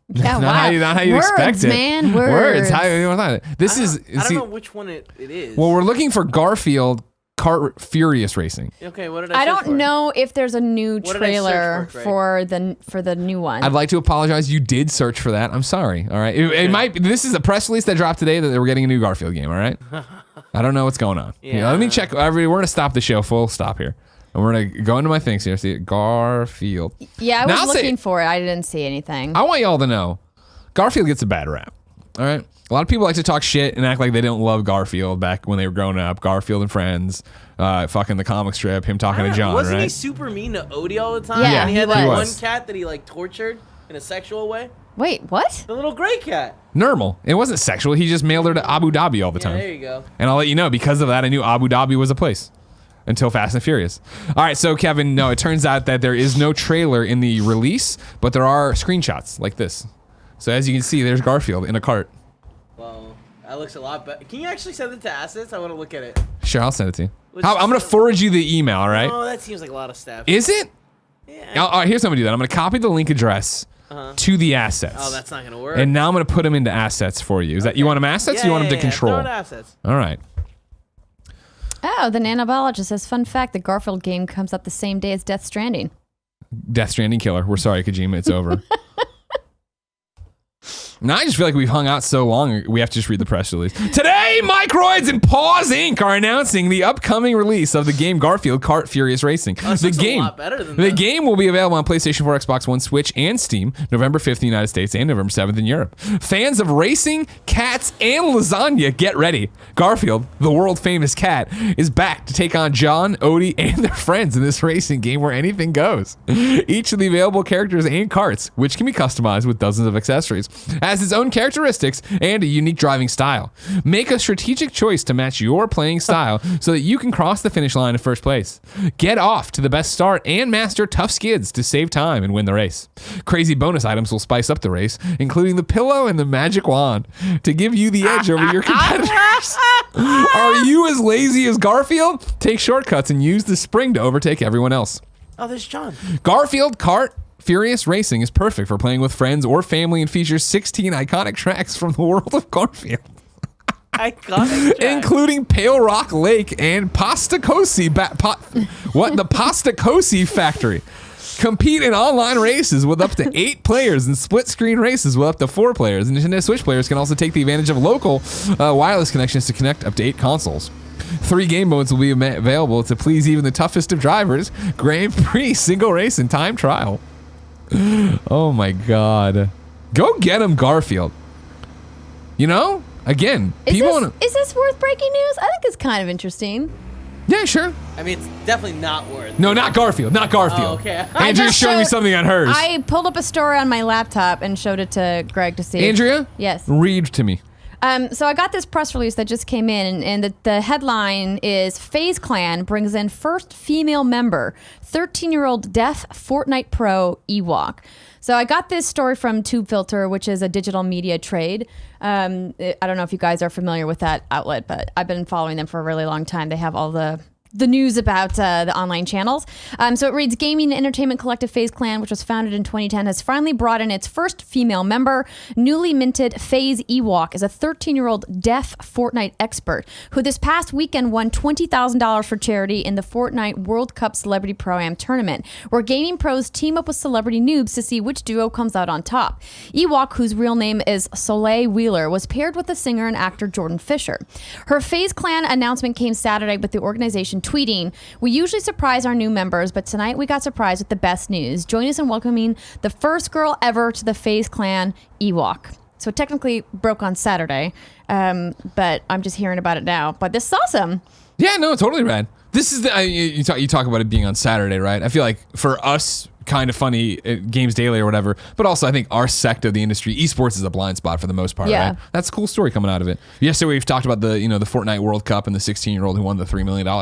Yeah, not wow. how you Words, expect it. Man, words. How you want this is. I don't know which one it is. Well, we're looking for Garfield Kart Furious Racing. Okay, what did I I don't know if there's a new What did I trailer search for the new one. I'd like to apologize. You did search for that. I'm sorry. All right. It might be, this is a press release that dropped today that they were getting a new Garfield game. All right. I don't know what's going on. Yeah. Let me check. We're going to stop the show. Full stop here. And we're going to go into my things here. See it. Garfield. Yeah, I Now, was I'll say- looking for it. I didn't see anything. I want y'all to know Garfield gets a bad rap. All right. A lot of people like to talk shit and act like they don't love Garfield back when they were growing up. Garfield and Friends, fucking the comic strip, him talking to John, Wasn't right? he super mean to Odie all the time? Yeah, and he he had that was. one cat that he like tortured in a sexual way. Wait, what? The little gray cat. Normal. It wasn't sexual. He just mailed her to Abu Dhabi all the Yeah, time. there you go. And I'll let you know, because of that, I knew Abu Dhabi was a place until Fast and Furious. All right, so Kevin, no, it turns out that there is no trailer in the release, but there are screenshots like this. So as you can see, there's Garfield in a cart. Well, that looks a lot better. Can you actually send it to assets? I want to look at it. Sure, I'll send it to you. Let's I'm going to just- forward you the email, all right? Oh, that seems like a lot of stuff. Is it? Yeah. All right, here's how I'm going to do that. I'm going to copy the link address to the assets. Oh, that's not gonna work. And now I'm going to put them into assets for you. Is that, you want them assets or you want them to control? Throw it assets. All right. Oh, the Nano Biologist says, fun fact, the Garfield game comes out the same day as Death Stranding. Death Stranding killer. We're sorry, Kojima. It's over. Now I just feel like we've hung out so long, we have to just read the press release. Today, Microids and Paws Inc. are announcing the upcoming release of the game Garfield Kart Furious Racing. This The looks game, a lot better than the that. game will be available on PlayStation 4, Xbox One, Switch, and Steam November 5th in the United States and November 7th in Europe. Fans of racing, cats, and lasagna, get ready. Garfield, the world-famous cat, is back to take on John, Odie, and their friends in this racing game where anything goes. Each of the available characters and carts, which can be customized with dozens of accessories, has its own characteristics and a unique driving style. Make a strategic choice to match your playing style so that you can cross the finish line in first place. Get off to the best start and master tough skids to save time and win the race. Crazy bonus items will spice up the race, including the pillow and the magic wand to give you the edge over your competitors. Are you as lazy as Garfield? Take shortcuts and use the spring to overtake everyone else. Oh, there's John. Garfield Kart Furious Racing is perfect for playing with friends or family and features 16 iconic tracks from the world of Garfield, Iconic. Jack. including Pale Rock Lake and Pastacosi the Pastacosi Factory. Compete in online races with up to 8 players and split screen races with up to 4 players. And Nintendo Switch players can also take the advantage of local wireless connections to connect up to 8 consoles. 3 game modes will be available to please even the toughest of drivers: Grand Prix, single race, and time trial. Oh my God. Go get him, Garfield. You know, again, Is people this, wanna, is this worth breaking news? I think it's kind of interesting. yeah, sure. I mean, it's definitely not worth. No, not Garfield. Not Garfield. Oh, okay. Andrea's just showing me showed- something on hers. I pulled up a story on my laptop and showed it to Greg to see. Andrea? Yes. Read to me. So I got this press release that just came in, and the headline is FaZe Clan brings in first female member, 13-year-old deaf Fortnite pro Ewok. So I got this story from TubeFilter, which is a digital media trade. I don't know if you guys are familiar with that outlet, but I've been following them for a really long time. They have all the news about the online channels. So it reads, gaming and entertainment collective FaZe Clan, which was founded in 2010, has finally brought in its first female member. Newly minted FaZe Ewok is a 13-year-old deaf Fortnite expert who this past weekend won $20,000 for charity in the Fortnite World Cup Celebrity Pro-Am tournament, where gaming pros team up with celebrity noobs to see which duo comes out on top. Ewok, whose real name is Soleil Wheeler, was paired with the singer and actor Jordan Fisher. Her FaZe Clan announcement came Saturday with the organization tweeting, "We usually surprise our new members, but tonight we got surprised with the best news. Join us in welcoming the first girl ever to the FaZe Clan, Ewok." So it technically broke on Saturday, but I'm just hearing about it now. But this is awesome. Yeah, no, totally rad. This is you talk about it being on Saturday, right? I feel like for us, kind of funny Games Daily or whatever, but also I think our sect of the industry, esports is a blind spot for the most part. Yeah. Right? That's a cool story coming out of it. Yesterday we've talked about the Fortnite World Cup and the 16-year-old who won the $3 million. A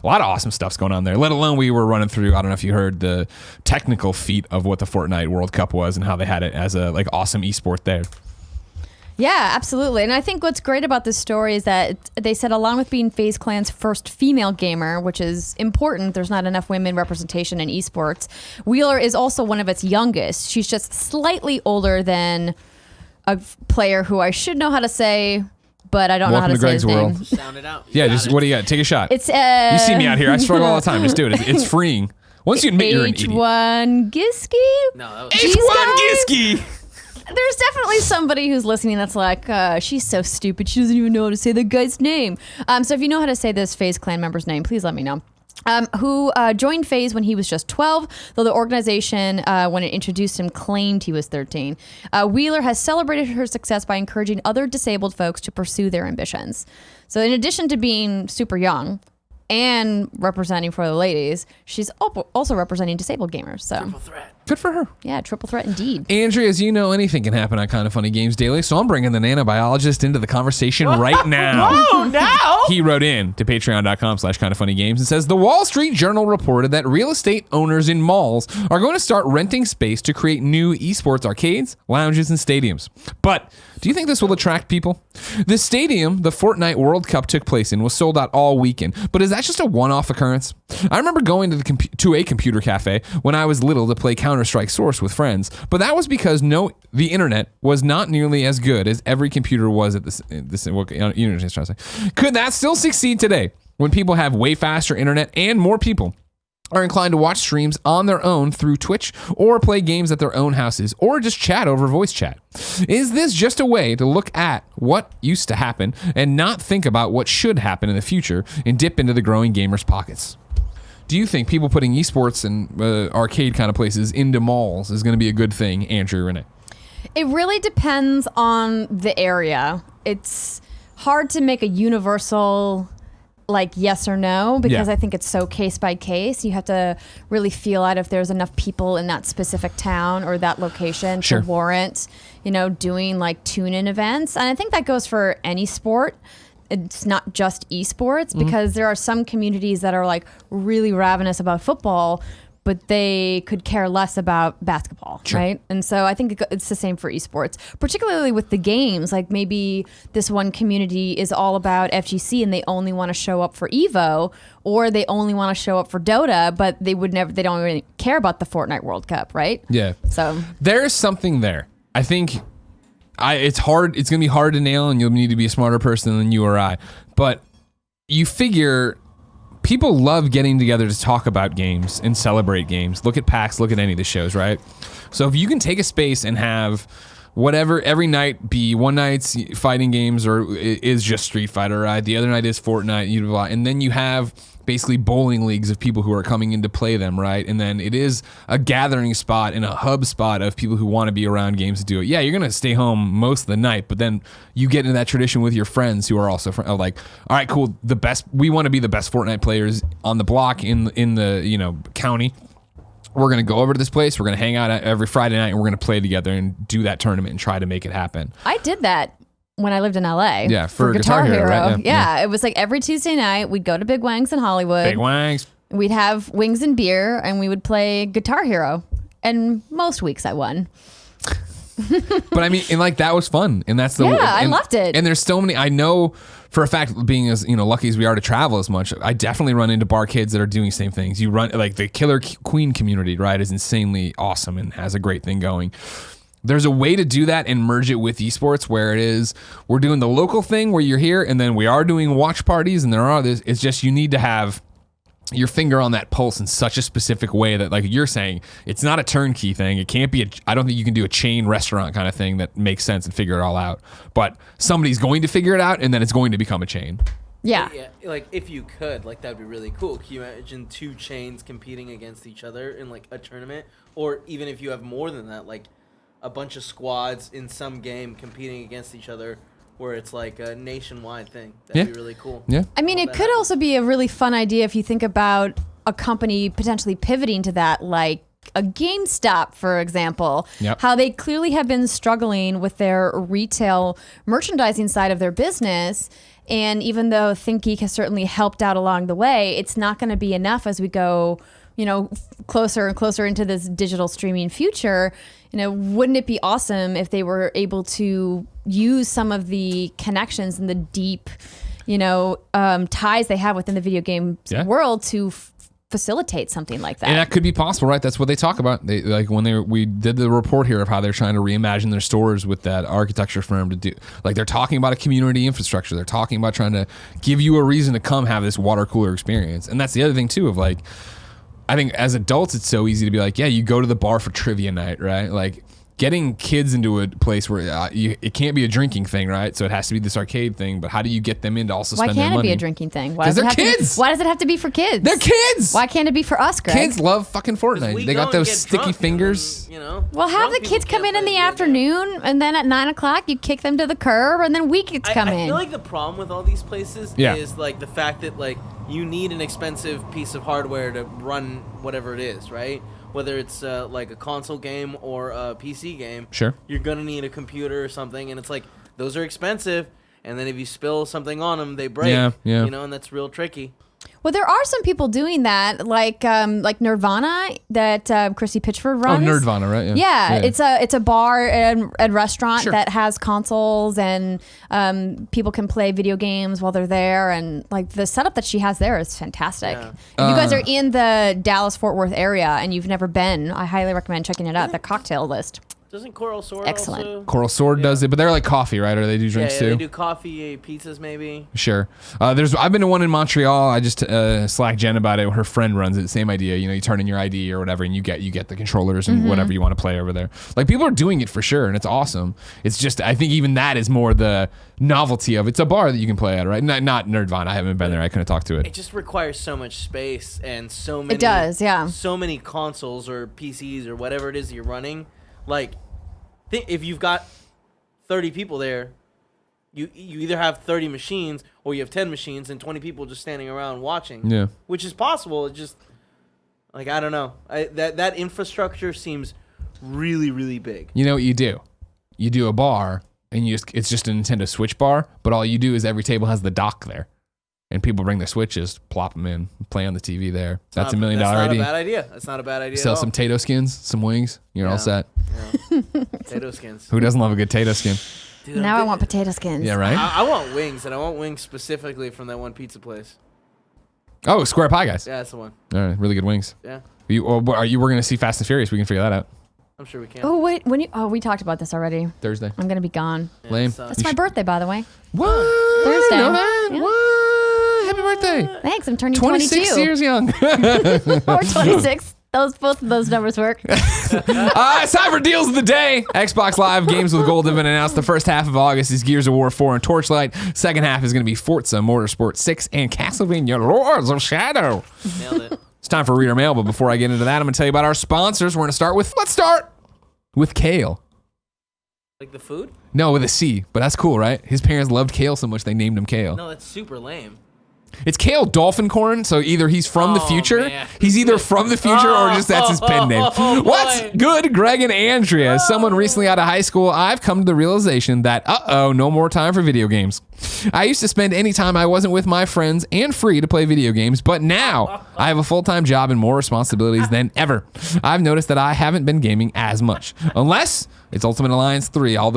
lot of awesome stuff's going on there. Let alone we were running through. I don't know if you heard the technical feat of what the Fortnite World Cup was and how they had it as a like awesome esport there. Yeah, absolutely. And I think what's great about this story is that they said along with being FaZe Clan's first female gamer, which is important, there's not enough women representation in esports, Wheeler is also one of its youngest. She's just slightly older than a player who I should know how to say, but I don't know how to say Greg's his name. world. Sound it out. Yeah, just what do you got? Take a shot. It's you see me out here. I struggle all the time. Just do it. It's freeing. Once you admit you're an idiot. H1 Giski? No, that was H1 Giski! There's definitely somebody who's listening that's like, she's so stupid, she doesn't even know how to say the guy's name. So if you know how to say this FaZe Clan member's name, please let me know. Who joined FaZe when he was just 12, though the organization, when it introduced him, claimed he was 13. Wheeler has celebrated her success by encouraging other disabled folks to pursue their ambitions. So in addition to being super young and representing for the ladies, she's also representing disabled gamers. So triple threat. Good for her. Yeah, triple threat indeed. Andrea, as you know, anything can happen on Kind of Funny Games Daily, so I'm bringing the Nano Biologist into the conversation right now. Oh, now? He wrote in to patreon.com/kindoffunnygames and says, the Wall Street Journal reported that real estate owners in malls are going to start renting space to create new esports arcades, lounges, and stadiums. But do you think this will attract people? The stadium the Fortnite World Cup took place in was sold out all weekend, but is that just a one-off occurrence? I remember going to a computer cafe when I was little to play Counter-Strike Source with friends, but that was because the internet was not nearly as good as every computer was at this you know what I'm trying to say. Could that still succeed today when people have way faster internet and more people are inclined to watch streams on their own through Twitch or play games at their own houses or just chat over voice chat? Is this just a way to look at what used to happen and not think about what should happen in the future and dip into the growing gamers' pockets? Do you think people putting esports and arcade kind of places into malls is going to be a good thing, Andrew, Renee? It really depends on the area. It's hard to make a universal like yes or no because I think it's so case by case. You have to really feel out if there's enough people in that specific town or that location to warrant, doing like tune-in events. And I think that goes for any sport. It's not just esports because there are some communities that are like really ravenous about football, but they could care less about basketball, right? And so I think it's the same for esports, particularly with the games. Like maybe this one community is all about FGC and they only want to show up for Evo, or they only want to show up for Dota, but they don't really care about the Fortnite World Cup, right? Yeah. So there's something there. I think it's hard. It's going to be hard to nail, and you'll need to be a smarter person than you or I. But you figure people love getting together to talk about games and celebrate games. Look at PAX, look at any of the shows, right? So if you can take a space and have whatever every night be one night's fighting games or is just Street Fighter, right? The other night is Fortnite, and then you have basically bowling leagues of people who are coming in to play them, right? And then it is a gathering spot and a hub spot of people who want to be around games to do it. Yeah, you're going to stay home most of the night, but then you get into that tradition with your friends who are also like, all right, cool, we want to be the best Fortnite players on the block in the county. We're going to go over to this place. We're going to hang out every Friday night and we're going to play together and do that tournament and try to make it happen. I did that when I lived in LA. Yeah, for Guitar Hero, right? Yeah, it was like every Tuesday night we'd go to Big Wangs in Hollywood. Big Wangs. We'd have wings and beer and we would play Guitar Hero. And most weeks I won. But I mean, and like that was fun. And that's I loved it. And there's so many, I know for a fact, being as lucky as we are to travel as much, I definitely run into bar kids that are doing the same things. You run like the Killer Queen community, right, is insanely awesome and has a great thing going. There's a way to do that and merge it with esports where we're doing the local thing where you're here and then we are doing watch parties and there are this. It's just you need to have your finger on that pulse in such a specific way that, like you're saying, it's not a turnkey thing. It can't be I don't think you can do a chain restaurant kind of thing that makes sense and figure it all out. But somebody's going to figure it out and then it's going to become a chain. Yeah. Like if you could, like that'd be really cool. Can you imagine two chains competing against each other in like a tournament? Or even if you have more than that, like a bunch of squads in some game competing against each other where it's like a nationwide thing. That'd be really cool. Yeah. I mean, it could also be a really fun idea if you think about a company potentially pivoting to that, like a GameStop, for example. Yep. How they clearly have been struggling with their retail merchandising side of their business. And even though ThinkGeek has certainly helped out along the way, it's not going to be enough as we go, closer and closer into this digital streaming future. Wouldn't it be awesome if they were able to use some of the connections and the deep, ties they have within the video game world to facilitate something like that? And that could be possible, right? That's what they talk about. We did the report here of how they're trying to reimagine their stores with that architecture firm to do. Like they're talking about a community infrastructure. They're talking about trying to give you a reason to come have this water cooler experience. And that's the other thing too of like, I think as adults, it's so easy to be like, yeah, you go to the bar for trivia night, right? Like getting kids into a place where it can't be a drinking thing, right? So it has to be this arcade thing. But how do you get them in to also spend their money? Why can't it be a drinking thing? Because they're kids. Why does it have to be for kids? They're kids. Why can't it be for us, Greg? Kids love fucking Fortnite. They got those sticky fingers. Well, have the kids come in the afternoon, and then at 9 o'clock you kick them to the curb, and then we get to come in. I feel like the problem with all these places is like the fact that like you need an expensive piece of hardware to run whatever it is, right? Whether it's like a console game or a PC game, sure, you're gonna need a computer or something, and it's like those are expensive. And then if you spill something on them, they break. Yeah. And that's real tricky. Well, there are some people doing that, like Nirvana that Chrissy Pitchford runs. Oh, Nerdvana, right? Yeah. It's a bar and restaurant that has consoles and people can play video games while they're there, and like the setup that she has there is fantastic. Yeah. If you guys are in the Dallas-Fort Worth area and you've never been, I highly recommend checking it out. The cocktail list. Doesn't Coral Sword Excellent. also? Coral Sword does it, but they're like coffee, right? Or they do drinks too? They do coffee, pizzas maybe. Sure. I've been to one in Montreal. I just slacked Jen about it. Her friend runs it. Same idea. You turn in your ID or whatever, and you get the controllers and whatever you want to play over there. Like people are doing it for sure, and it's awesome. It's just I think even that is more the novelty of it's a bar that you can play at, right? Not Nerdvana. I haven't been there. I couldn't talk to it. It just requires so much space and so many. It does, yeah. So many consoles or PCs or whatever it is you're running, like. If you've got 30 people there, you either have 30 machines or you have 10 machines and 20 people just standing around watching. Yeah. Which is possible. It just, like, I don't know. That infrastructure seems really, really big. You know what you do? You do a bar, and it's just a Nintendo Switch bar, but all you do is every table has the dock there. And people bring their Switches, plop them in, play on the TV there. That's $1 million idea. That's not a bad idea. That's not a bad idea. Sell some Tato skins, some wings. You're all set. Yeah. Potato skins. Who doesn't love a good Tato skin? Dude, now I want potato skins. Yeah, right? I want wings, and I want wings specifically from that one pizza place. Oh, Square Pie Guys. Yeah, that's the one. All right, really good wings. Yeah. We're going to see Fast and Furious. We can figure that out. I'm sure we can. Oh, wait. We talked about this already. Thursday. I'm going to be gone. Yeah, Lame. It's my birthday, by the way. What? Thursday. I know that? Yeah. What? Happy birthday. Thanks. I'm turning 26 22. years young. Or 26. Both of those numbers work. It's time for Deals of the Day. Xbox Live Games with Gold have been announced. The first half of August is Gears of War 4 and Torchlight. Second half is going to be Forza Motorsport 6 and Castlevania Lords of Shadow. Nailed it. It's time for Reader Mail, but before I get into that, I'm going to tell you about our sponsors. Let's start with Cale. Like the food? No, with a C, but that's cool, right? His parents loved Cale so much they named him Cale. No, that's super lame. It's Cale Dolfincorn, so either he's from the future, man. he's either from the future or just that's his pen name. What's good, Greg and Andrea? As someone recently out of high school, I've come to the realization that, no more time for video games. I used to spend any time I wasn't with my friends and free to play video games, but now I have a full-time job and more responsibilities than ever. I've noticed that I haven't been gaming as much, unless it's Ultimate Alliance 3, all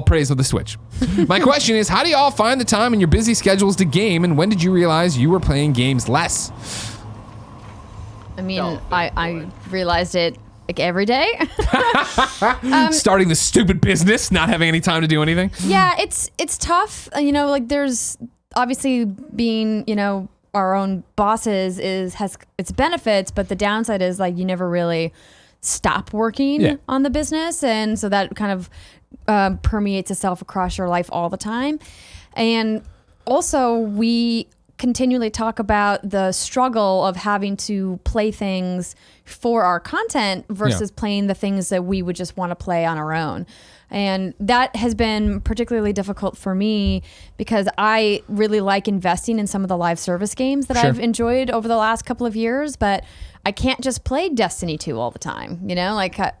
praise of the Switch. My question is, how do y'all find the time in your busy schedules to game, and when did you realize you were playing games less? I mean, I realized it like every day. Starting the stupid business, not having any time to do anything. Yeah, it's tough. Like there's obviously being, our own bosses has its benefits, but the downside is like you never really stop working on the business, and so that kind of permeates itself across your life all the time. And also we continually talk about the struggle of having to play things for our content versus playing the things that we would just want to play on our own. And that has been particularly difficult for me because I really like investing in some of the live service games that I've enjoyed over the last couple of years, but I can't just play Destiny 2 all the time,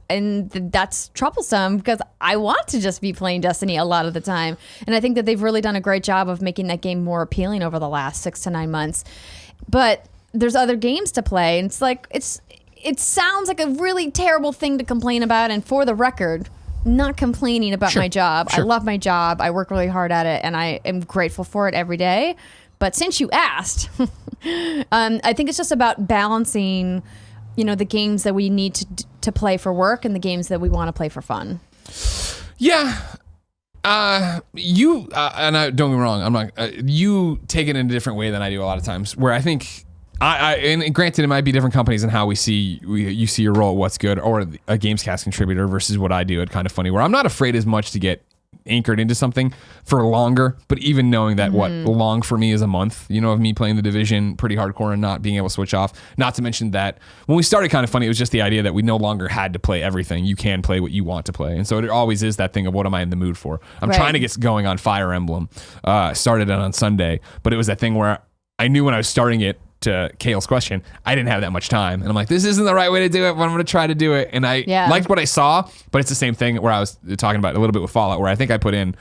and that's troublesome because I want to just be playing Destiny a lot of the time. And I think that they've really done a great job of making that game more appealing over the last 6 to 9 months. But there's other games to play, and it sounds like a really terrible thing to complain about. And for the record, not complaining about my job. I love my job. I work really hard at it, and I am grateful for it every day. But since you asked, I think it's just about balancing, the games that we need to play for work and the games that we want to play for fun. Yeah. Don't get me wrong. I'm not. You take it in a different way than I do a lot of times. Where I think, and granted, it might be different companies and how you see your role at What's Good or a Gamescast contributor versus what I do at Kind of Funny. Where I'm not afraid as much to get anchored into something for longer, but even knowing that what long for me is a month, of me playing the Division pretty hardcore and not being able to switch off. Not to mention that when we started Kind of Funny, it was just the idea that we no longer had to play everything. You can play what you want to play. And so it always is that thing of what am I in the mood for? I'm trying to get going on Fire Emblem. Started it on Sunday, but it was that thing where I knew when I was starting it, to Cale's question, I didn't have that much time. And I'm like, this isn't the right way to do it, but I'm going to try to do it. And I liked what I saw, but it's the same thing where I was talking about a little bit with Fallout, where I think I put in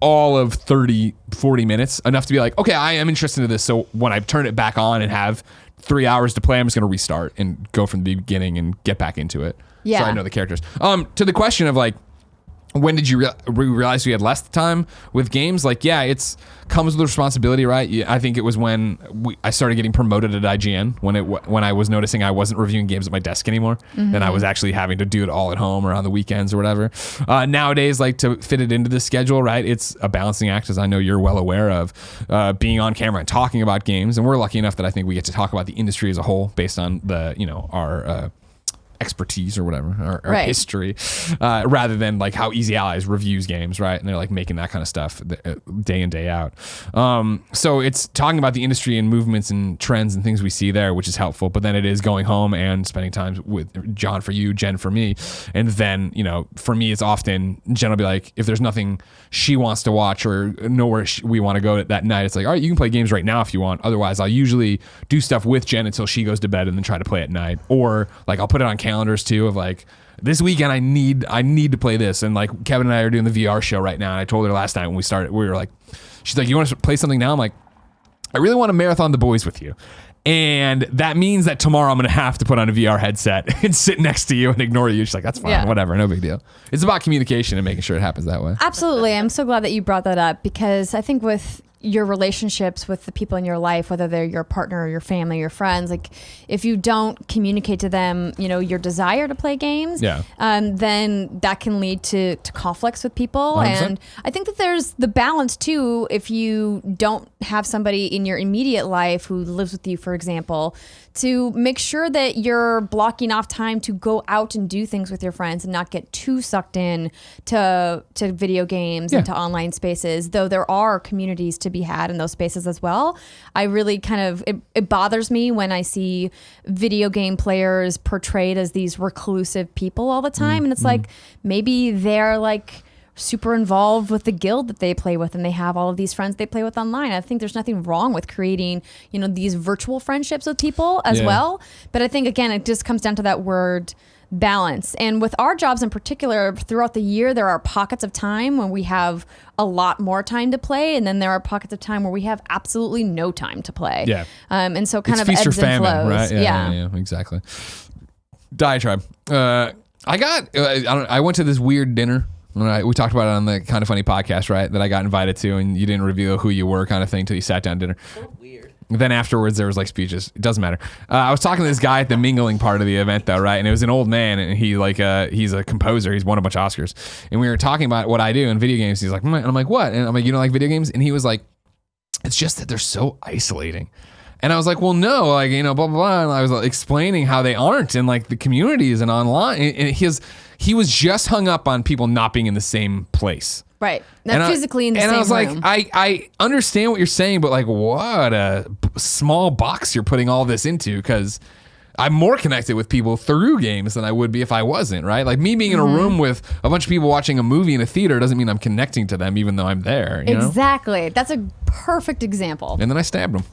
all of 30, 40 minutes, enough to be like, okay, I am interested in this. So when I turn it back on and have 3 hours to play, I'm just going to restart and go from the beginning and get back into it. Yeah. So I know the characters. To the question of like, when did you realize you had less time with games? Like, it's comes with responsibility, right? I think it was when I started getting promoted at IGN, when I was noticing I wasn't reviewing games at my desk anymore, and I was actually having to do it all at home or on the weekends or whatever. Nowadays, like to fit it into the schedule, right? It's a balancing act, as I know you're well aware of, being on camera and talking about games. And we're lucky enough that I think we get to talk about the industry as a whole based on our expertise or whatever, or history, rather than like how Easy Allies reviews games, right? And they're like making that kind of stuff day in, day out. So it's talking about the industry and movements and trends and things we see there, which is helpful. But then it is going home and spending time with John for you, Jen for me. And then, for me, it's often Jen will be like, if there's nothing she wants to watch or nowhere we want to go that night, it's like, all right, you can play games right now if you want. Otherwise, I'll usually do stuff with Jen until she goes to bed and then try to play at night. Or like I'll put it on calendars too of like, this weekend I need to play this. And like Kevin and I are doing the VR show right now, and I told her last night when we started, we were like, she's like, you want to play something now? I'm like, I really want to marathon The Boys with you, and that means that tomorrow I'm gonna have to put on a VR headset and sit next to you and ignore you. She's like, that's fine, whatever, no big deal. It's about communication and making sure it happens that way. Absolutely. I'm so glad that you brought that up, because I think with your relationships with the people in your life, whether they're your partner or your family, your friends, like if you don't communicate to them, your desire to play games, then that can lead to conflicts with people. 100%. And I think that there's the balance too. If you don't have somebody in your immediate life who lives with you, for example, to make sure that you're blocking off time to go out and do things with your friends and not get too sucked in to video games and to online spaces, though there are communities to be had in those spaces as well. I really it bothers me when I see video game players portrayed as these reclusive people all the time. And it's like, maybe they're like super involved with the guild that they play with, and they have all of these friends they play with online. I think there's nothing wrong with creating, these virtual friendships with people as well. But I think, again, it just comes down to that word balance. And with our jobs in particular, throughout the year, there are pockets of time when we have a lot more time to play, and then there are pockets of time where we have absolutely no time to play. Yeah. And so kind of ebbs and flows. Right? Yeah, exactly. Diatribe. I went to this weird dinner. We talked about it on the Kind of Funny podcast, right? That I got invited to, and you didn't reveal who you were, kind of thing, till you sat down dinner. So weird. Then afterwards, there was like speeches. It doesn't matter. I was talking to this guy at the mingling part of the event, though, right? And it was an old man, and he's a composer. He's won a bunch of Oscars. And we were talking about what I do in video games. He's like, and I'm like, what? And I'm like, you don't like video games? And he was like, it's just that they're so isolating. And I was like, well, no, like, blah, blah, blah. And I was like, explaining how they aren't in like the communities and online. And he was just hung up on people not being in the same place. Right. Not physically in the same room. And I was like, I understand what you're saying, but like, what a small box you're putting all this into. Because I'm more connected with people through games than I would be if I wasn't, right? Like me being in a room with a bunch of people watching a movie in a theater doesn't mean I'm connecting to them even though I'm there. You know? Exactly. That's a perfect example. And then I stabbed him.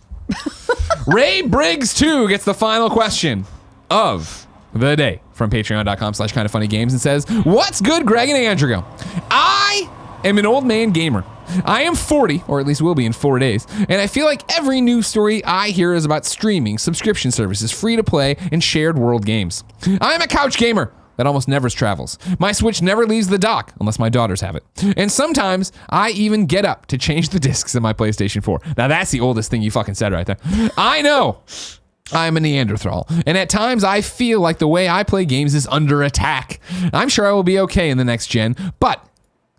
Ray Briggs II gets the final question of the day from patreon.com/kindoffunnygames and says, "What's good, Greg and Andrew? I am an old man gamer. I am 40, or at least will be in 4 days, and I feel like every news story I hear is about streaming, subscription services, free-to-play, and shared world games. I'm a couch gamer that almost never travels. My Switch never leaves the dock unless my daughters have it. And sometimes I even get up to change the discs in my PlayStation 4. Now that's the oldest thing you fucking said right there. I know I'm a Neanderthal, and at times I feel like the way I play games is under attack. I'm sure I will be okay in the next gen, but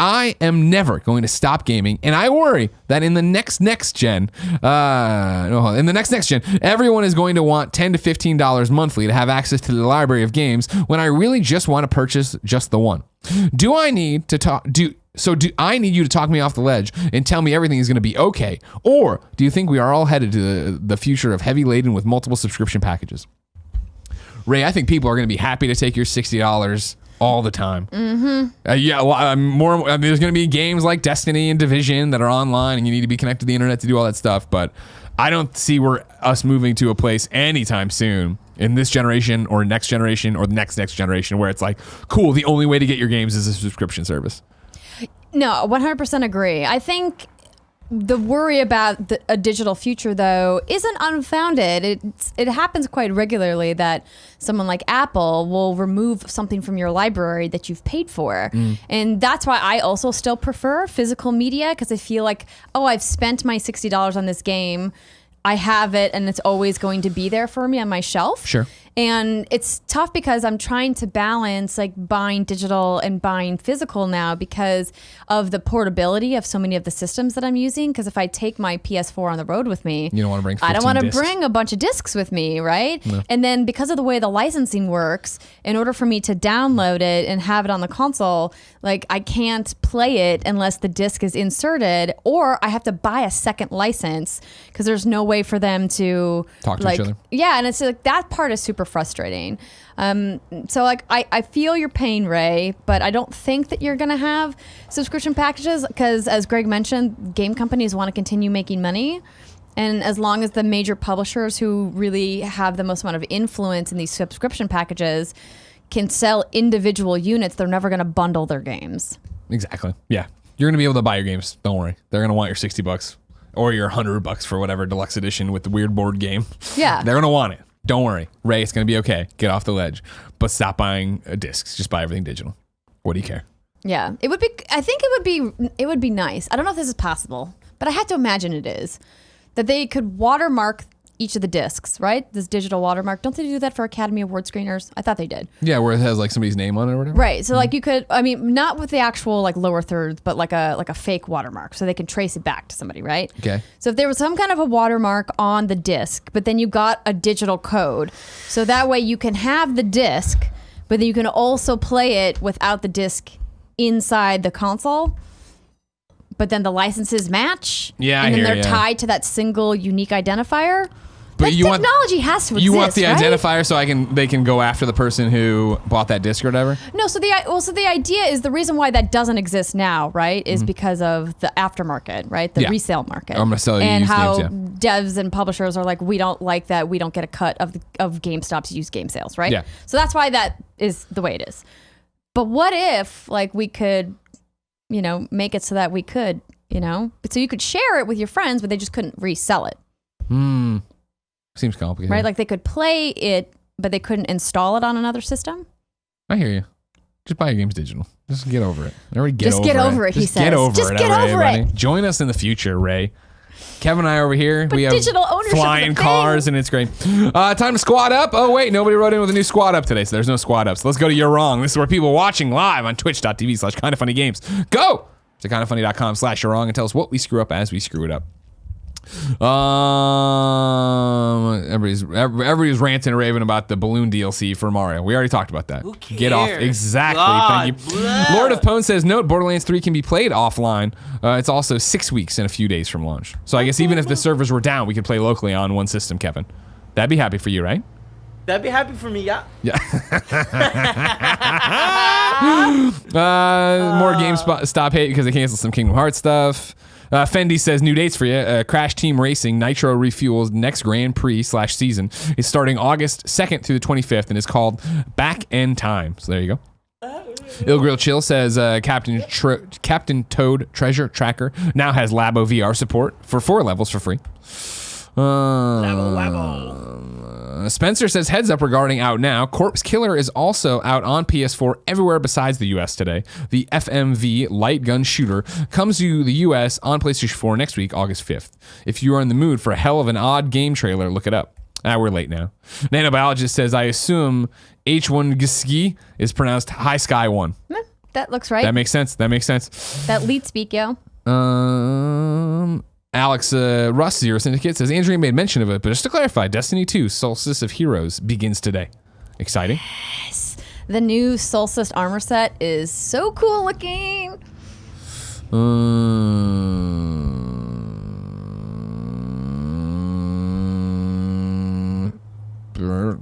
I am never going to stop gaming, and I worry that in the next gen, everyone is going to want $10 to $15 monthly to have access to the library of games when I really just want to purchase just the one. Do I need to talk? Do I need you to talk me off the ledge and tell me everything is going to be okay, or do you think we are all headed to the future of heavy laden with multiple subscription packages?" Ray, I think people are going to be happy to take your $60 all the time. There's going to be games like Destiny and Division that are online and you need to be connected to the internet to do all that stuff, but I don't see us moving to a place anytime soon in this generation or next generation or the next generation where it's like, cool, the only way to get your games is a subscription service. No, 100% agree. I think the worry about a digital future, though, isn't unfounded. It happens quite regularly that someone like Apple will remove something from your library that you've paid for. And that's why I also still prefer physical media, because I feel like, I've spent my $60 on this game. I have it, and it's always going to be there for me on my shelf. Sure. And it's tough because I'm trying to balance like buying digital and buying physical now because of the portability of so many of the systems that I'm using. Because if I take my PS4 on the road with me, you don't want to bring 15 I don't want to discs. bring a bunch of discs with me, right? No. And then because of the way the licensing works, in order for me to download it and have it on the console, like I can't play it unless the disc is inserted, or I have to buy a second license because there's no way for them to talk to each other. Yeah, and it's like that part is super frustrating. So like I feel your pain, Ray, but I don't think that you're gonna have subscription packages because, as Greg mentioned, game companies want to continue making money. And as long as the major publishers who really have the most amount of influence in these subscription packages can sell individual units, they're never going to bundle their games. Exactly. Yeah. You're going to be able to buy your games. Don't worry. They're going to want your $60 or your $100 for whatever deluxe edition with the weird board game. Yeah. They're going to want it. Don't worry. Ray, it's going to be okay. Get off the ledge. But stop buying discs. Just buy everything digital. What do you care? Yeah. I think it would be nice. I don't know if this is possible, but I have to imagine it is. That they could watermark each of the discs, right? This digital watermark. Don't they do that for Academy Award screeners? I thought they did. Yeah, where it has like somebody's name on it or whatever. Right. So like you could, not with the actual like lower thirds, but like a fake watermark, so they can trace it back to somebody, right? Okay. So if there was some kind of a watermark on the disc, but then you got a digital code, so that way you can have the disc, but then you can also play it without the disc inside the console. But then the licenses match. Yeah, and then they're tied to that single unique identifier. But that technology has to exist. You want the right? identifier so they can go after the person who bought that disc or whatever? No, so the idea is the reason why that doesn't exist now, right, is because of the aftermarket, right? The resale market. I'm gonna sell you and used how games, devs and publishers are like, we don't like that, we don't get a cut of GameStop's used game sales, right? Yeah. So that's why that is the way it is. But what if like we could, make it so that we could, so you could share it with your friends, but they just couldn't resell it. Seems complicated. Right? Like they could play it, but they couldn't install it on another system. I hear you. Just buy your games digital. Just get over it. Just get over it, he says. Just get over it. Join us in the future, Ray. Kevin and I over here, we have digital ownership flying cars, and it's great. Time to squad up. Oh, wait, nobody wrote in with a new squad up today, so there's no squad up. So let's go to You're Wrong. This is where people watching live on twitch.tv/kindoffunnygames go to kindoffunny.com/You're Wrong and tell us what we screw up as we screw it up. Everybody's ranting and raving about the balloon DLC for Mario. We already talked about that. Who cares? Get off. Exactly. God, Thank you. blah. Lord of Pone says, note, Borderlands 3 can be played offline. It's also 6 weeks and a few days from launch. So I guess even if the servers were down, we could play locally on one system, Kevin. That'd be happy for you, right? That'd be happy for me, yeah. More GameSpot hate because they canceled some Kingdom Hearts stuff. Fendi says new dates for you. Crash Team Racing Nitro Refuel's next Grand Prix / season is starting August 2nd through the 25th and is called Back End Time. So there you go. Il Grill Chill says Captain Toad Treasure Tracker now has Labo VR support for 4 levels for free. Spencer says heads up regarding Out Now. Corpse Killer is also out on PS4 everywhere besides the US today. The FMV light gun shooter comes to the US on PlayStation 4 next week, August 5th. If you are in the mood for a hell of an odd game trailer, look it up. We're late now. Nano Biologist says, I assume H1GSG is pronounced High Sky 1. That looks right. That makes sense. That lead speak, yo. Alex Russ Zero Syndicate says Andrea made mention of it, but just to clarify, Destiny 2 Solstice of Heroes begins today. Exciting. Yes. The new Solstice armor set is so cool looking. All right,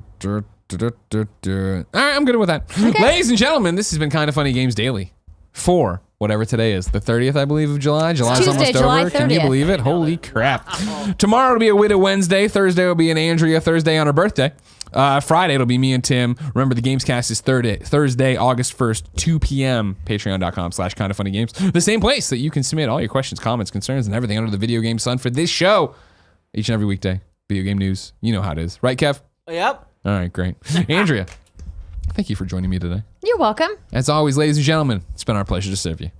I'm good with that. Okay. Ladies and gentlemen, this has been Kind of Funny Games Daily for whatever today is, the 30th, I believe, of July. July's Tuesday, almost July over. 30th. Can you believe it? Holy crap. Tomorrow will be a Widow Wednesday. Thursday will be an Andrea Thursday on her birthday. Friday, it'll be me and Tim. Remember, the Gamescast is Thursday, August 1st, 2 p.m. Patreon.com/kindoffunnygames. The same place that you can submit all your questions, comments, concerns, and everything under the video game sun for this show. Each and every weekday. Video game news. You know how it is. Right, Kev? Yep. All right, great. Andrea, thank you for joining me today. You're welcome. As always, ladies and gentlemen, it's been our pleasure to serve you.